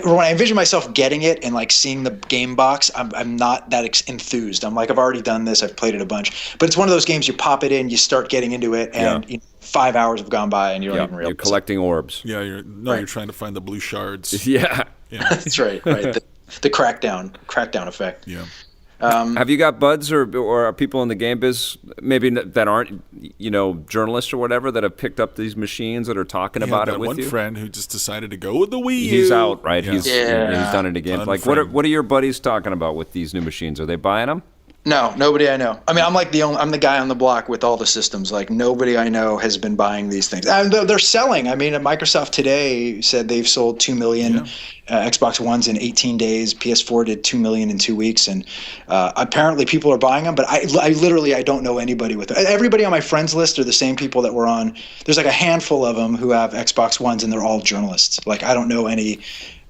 or when I envision myself getting it and like seeing the game box, I'm not that enthused. I'm like, I've already done this. I've played it a bunch. But it's one of those games you pop it in, you start getting into it, and 5 hours have gone by and you don't even realize. You're collecting orbs. Yeah, you're trying to find the blue shards. Yeah. That's right. The crackdown effect. Yeah. Have you got buds or people in the game biz, maybe that aren't, journalists or whatever, that have picked up these machines that are talking about it with you? One friend who just decided to go with the Wii U. He's out, right? Yeah. He's done it again. Like, what are your buddies talking about with these new machines? Are they buying them? No, nobody I know. I mean, I'm the guy on the block with all the systems. Like, nobody I know has been buying these things. And they're selling. I mean, Microsoft today said they've sold 2 million Xbox Ones in 18 days. PS4 did 2 million in 2 weeks. And apparently people are buying them. But I literally don't know anybody with it. Everybody on my friends list are the same people that were on. There's like a handful of them who have Xbox Ones, and they're all journalists. Like, I don't know any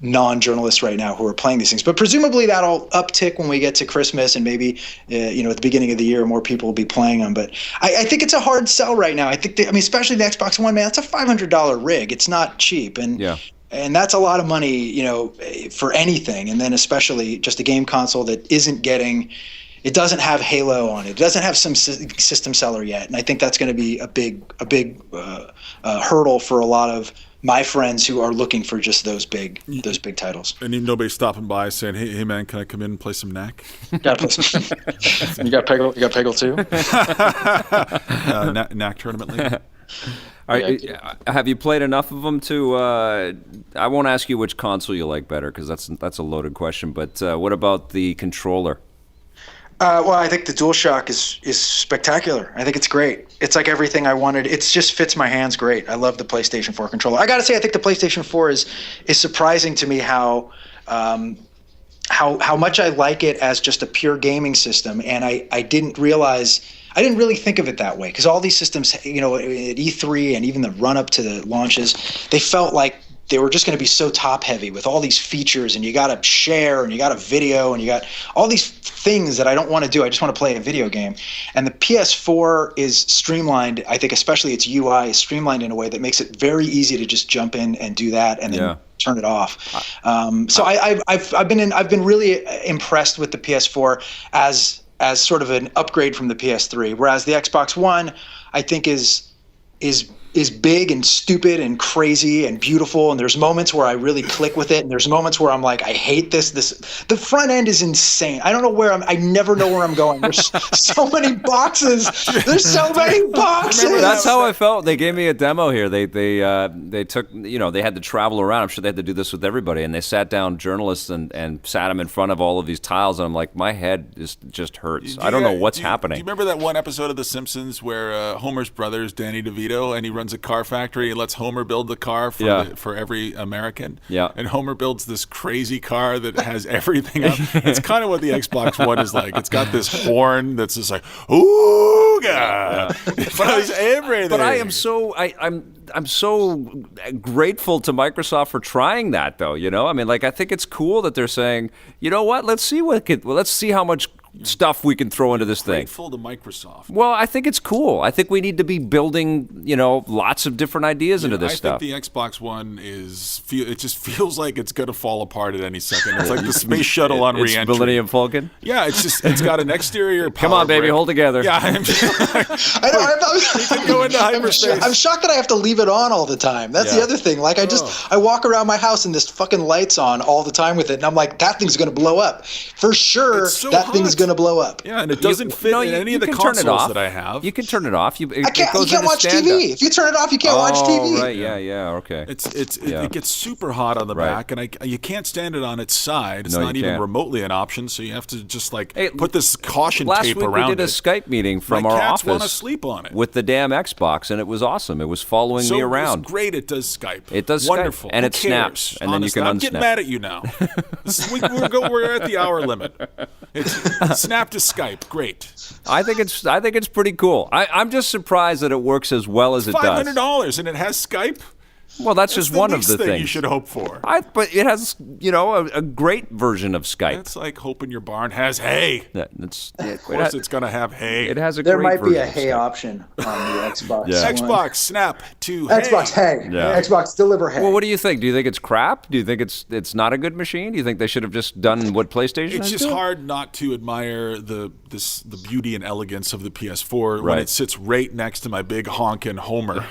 non-journalists right now who are playing these things, but presumably that'll uptick when we get to Christmas, and maybe at the beginning of the year more people will be playing them. But I think it's a hard sell right now. I think especially the Xbox One, man, that's a $500 rig. It's not cheap, and that's a lot of money, for anything. And then especially just a game console that it doesn't have Halo on it. It doesn't have some system seller yet, and I think that's going to be a big hurdle for a lot of my friends who are looking for just those big titles. And even nobody's stopping by saying, "Hey man, can I come in and play some Knack?" You got Peggle too? Knack tournament league. Have you played enough of them to? I won't ask you which console you like better, because that's a loaded question. But what about the controller? Well, I think the DualShock is spectacular. I think it's great. It's like everything I wanted. It just fits my hands great. I love the PlayStation 4 controller. I got to say, I think the PlayStation 4 is surprising to me how much I like it as just a pure gaming system. And I didn't really think of it that way, because all these systems, at E3 and even the run up to the launches, they felt like they were just going to be so top heavy with all these features, and you got to share, and you got a video, and you got all these things that I don't want to do. I just want to play a video game. And the PS4 is streamlined. I think especially its UI is streamlined in a way that makes it very easy to just jump in and do that and then turn it off. So I've been really impressed with the PS4 as sort of an upgrade from the PS3, whereas the Xbox One, I think is big and stupid and crazy and beautiful, and there's moments where I really click with it, and there's moments where I'm like, I hate this. The front end is insane. I don't know I never know where I'm going. There's so many boxes. There's so many boxes. That's how I felt. They gave me a demo here. They took, they had to travel around. I'm sure they had to do this with everybody, and they sat down journalists and sat them in front of all of these tiles, and I'm like, my head just hurts. I don't know what's happening. Do you remember that one episode of The Simpsons where Homer's brother is Danny DeVito, and he runs a car factory and lets Homer build the car for every American? Yeah. And Homer builds this crazy car that has everything up. It's kind of what the Xbox One is like. It's got this horn that's just like, ooga. It does everything. But I am so I'm so grateful to Microsoft for trying that, though. I mean, like, I think it's cool that they're saying, you know what? Let's see how much stuff we can throw into this thing. Grateful to Microsoft. Well, I think it's cool. I think we need to be building, lots of different ideas into this stuff. I think the Xbox One it just feels like it's going to fall apart at any second. It's like the space shuttle on re-entry. It's Millennium Falcon? Yeah, it's got an exterior power Come on, baby, brick. hold together. Yeah, I know. Go into hyperspace. I'm shocked that I have to leave it on all the time. That's the other thing. Like, I walk around my house and this fucking light's on all the time with it, and I'm like, that thing's going to blow up. For sure, that thing's going to blow up. Yeah, and it doesn't fit in any of the consoles that I have. You can turn it off. You can't watch TV. If you turn it off, you can't watch TV. Oh, right. Yeah. Okay. It gets super hot on the back, and you can't stand it on its side. It's not even remotely an option, so you have to just put this caution tape around it. Last week we did a Skype meeting from our office. My cats want to sleep on it. With the damn Xbox, and it was awesome. It was following me around. It's great. It does Skype. It does wonderful. Skype. And it snaps, and then you can unsnap. I'm getting mad at you now. We're at the hour limit. It's snap to Skype. Great. I think it's pretty cool. I'm just surprised that it works as well as it does. $500 and it has Skype. Well, that's just one of the things you should hope for. But it has, a great version of Skype. It's like hoping your barn has hay. Of course, it's going to have hay. It has There might be a hay option on the Xbox. Yeah. Xbox snap to hay. Xbox hay. Yeah. Xbox deliver hay. Well, what do you think? Do you think it's crap? Do you think it's not a good machine? Do you think they should have just done what PlayStation? It's just hard not to admire the beauty and elegance of the PS4 when it sits right next to my big honkin' Homer.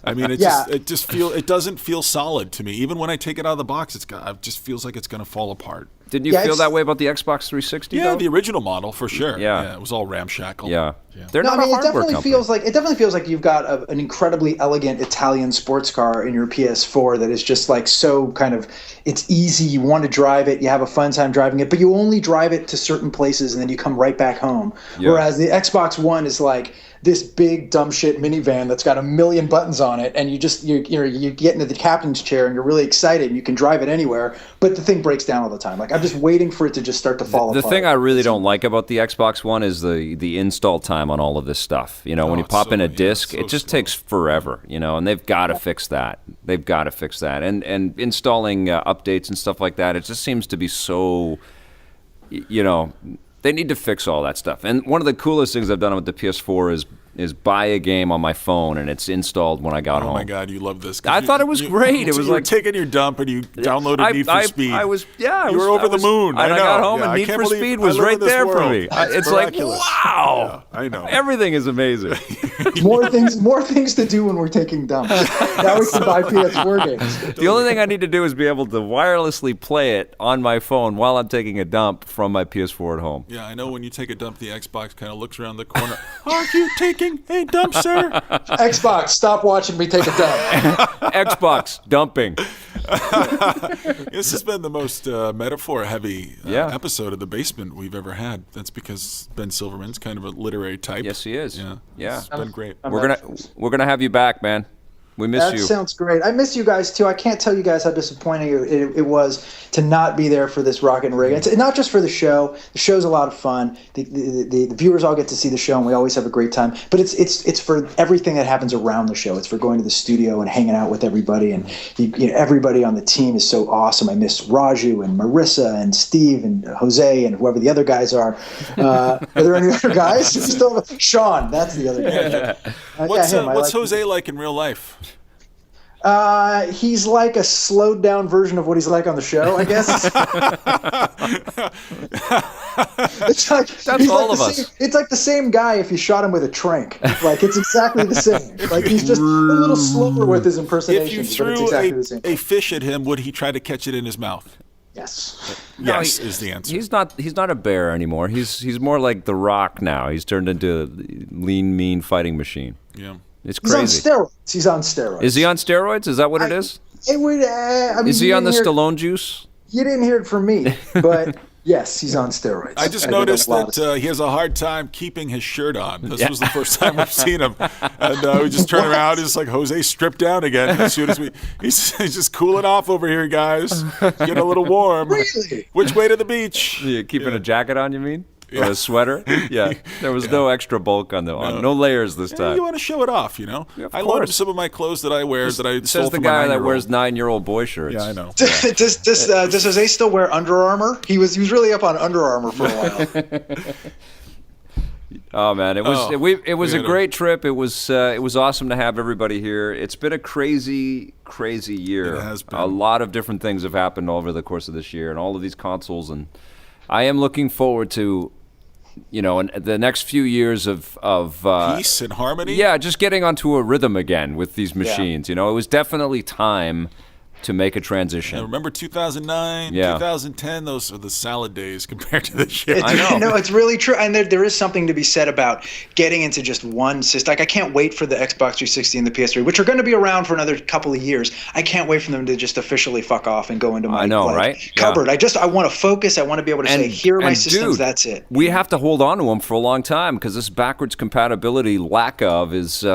I mean, it doesn't feel solid to me. Even when I take it out of the box, it just feels like it's going to fall apart. Didn't you feel that way about the Xbox 360? Yeah, though? The original model for sure. Yeah, it was all ramshackle. Yeah. They're not a hardware company. It definitely feels like you've got an incredibly elegant Italian sports car in your PS4 that is just so kind of, it's easy. You want to drive it. You have a fun time driving it, but you only drive it to certain places and then you come right back home. Yeah. Whereas the Xbox One is like this big dumb shit minivan that's got a million buttons on it, and you get into the captain's chair and you're really excited and you can drive it anywhere, but the thing breaks down all the time. I'm just waiting for it to just start to fall apart. The thing I really don't like about the Xbox One is the install time on all of this stuff. When you pop in a disc, it just takes forever. And they've got to fix that. And installing updates and stuff like that. It just seems to be so. They need to fix all that stuff. And one of the coolest things I've done with the PS4 is buy a game on my phone, and it's installed when I got home. Oh my God, you love this! I thought it was great. It was like taking your dump, and you downloaded Need for Speed. You were over the moon. I got home, and Need for Speed was right there for me. It's miraculous. Like, wow! Yeah, I know. Everything is amazing. More things to do when we're taking dumps. Now we can buy PS4 games. The only thing I need to do is be able to wirelessly play it on my phone while I'm taking a dump from my PS4 at home. Yeah, I know. When you take a dump, the Xbox kind of looks around the corner. Are you taking a dump, sir? Xbox, stop watching me take a dump. Xbox, dumping. This has been the most metaphor-heavy episode of The Basement we've ever had. That's because Ben Silverman's kind of a literary type. Yes, he is. Yeah. It's been great. We're gonna have you back, man. We miss you. That sounds great. I miss you guys too. I can't tell you guys how disappointing it was to not be there for this Rocket Raygun. It's not just for the show. The show's a lot of fun. The viewers all get to see the show, and we always have a great time. But it's for everything that happens around the show. It's for going to the studio and hanging out with everybody, and everybody on the team is so awesome. I miss Raju and Marissa and Steve and Jose and whoever the other guys are. Are there any other guys? Sean, that's the other guy. What's Jose like in real life? He's like a slowed down version of what he's like on the show, I guess. That's all of us. It's like the same guy if you shot him with a trank. Like, it's exactly the same. Like, he's just a little slower with his impersonations. If you threw a fish at him, would he try to catch it in his mouth? Yes. Yes is the answer. He's not a bear anymore. He's more like The Rock now. He's turned into a lean, mean fighting machine. Yeah. It's crazy. He's on steroids. Is he on steroids? Is that what it is? Is he on the Stallone juice? You didn't hear it from me, but yes, he's on steroids. I just noticed that he has a hard time keeping his shirt on. This was the first time we've seen him. And we just turn around, it's like Jose stripped down again as soon as he's just cooling off over here, guys. Getting a little warm. Really? Which way to the beach? You keeping a jacket on, you mean? Or a sweater? Yeah. There was no extra bulk on no layers this time. You want to show it off, Yeah, I loaned him some of my clothes that I wear that I stole from the guy that wears 9-year-old boy shirts. Yeah, I know. Does Jose still wear Under Armour? He was really up on Under Armour for a while. Oh man, it was a great trip. It was awesome to have everybody here. It's been a crazy year. It has been. A lot of different things have happened over the course of this year, and all of these consoles. And I am looking forward to, in the next few years of peace and harmony. Yeah, just getting onto a rhythm again with these machines. It was definitely time to make a transition. Yeah, remember 2009, 2010? Those are the salad days compared to this shit. I know. No, it's really true. And there is something to be said about getting into just one system. Like, I can't wait for the Xbox 360 and the PS3, which are going to be around for another couple of years. I can't wait for them to just officially fuck off and go into my cupboard. I want to focus. I want to be able to say, here are my systems, dude, that's it. We have to hold on to them for a long time because this backwards compatibility lack of is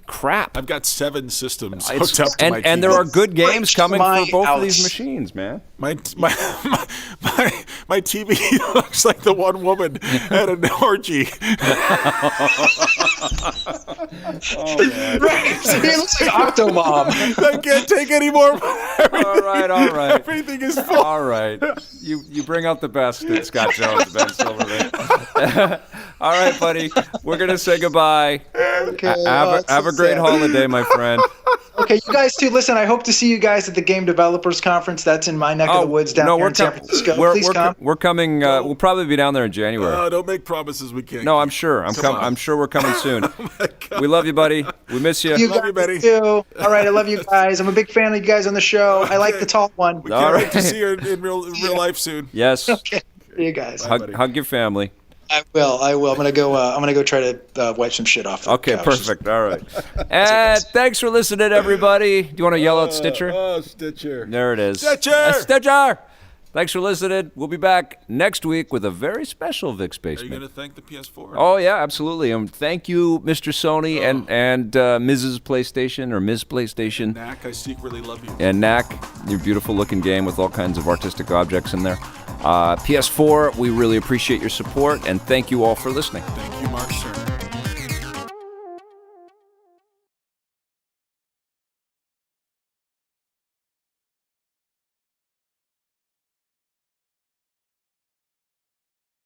crap. I've got 7 systems hooked up to my TV. And there are good games coming for both of these machines, man. My TV looks like the one woman at an orgy. Oh, man. Right. It looks like Octomom. I can't take any more. All right. Everything is full. All right. You bring out the best in Scott Jones, Ben Silverman. All right, buddy. We're going to say goodbye. Okay. Have a great holiday, my friend. Okay, you guys too. Listen, I hope to see you guys at the Game Developers Conference. That's in my neck of the woods down here in San Francisco. Please come. We're coming. We'll probably be down there in January. Don't make promises we can't. No, I'm sure. I'm sure we're coming soon. We love you, buddy. We miss you. Love you, buddy. Too. All right, I love you guys. I'm a big fan of you guys on the show. I like the tall one. We can't wait to see you in real life soon. Yes. Okay. See you guys. Hug your family. I will. I'm gonna go try to wipe some shit off. Okay, perfect. All right. And thanks for listening, everybody. Do you want to yell out Stitcher? Oh, Stitcher. There it is. Stitcher. Stitcher. Thanks for listening. We'll be back next week with a very special Vic's Basement. Are you going to thank the PS4? Oh, yeah, absolutely. Thank you, Mr. Sony and Mrs. PlayStation or Ms. PlayStation. Knack, I secretly love you. And Knack, your beautiful-looking game with all kinds of artistic objects in there. PS4, we really appreciate your support, and thank you all for listening. Thank you, Mark Cerner.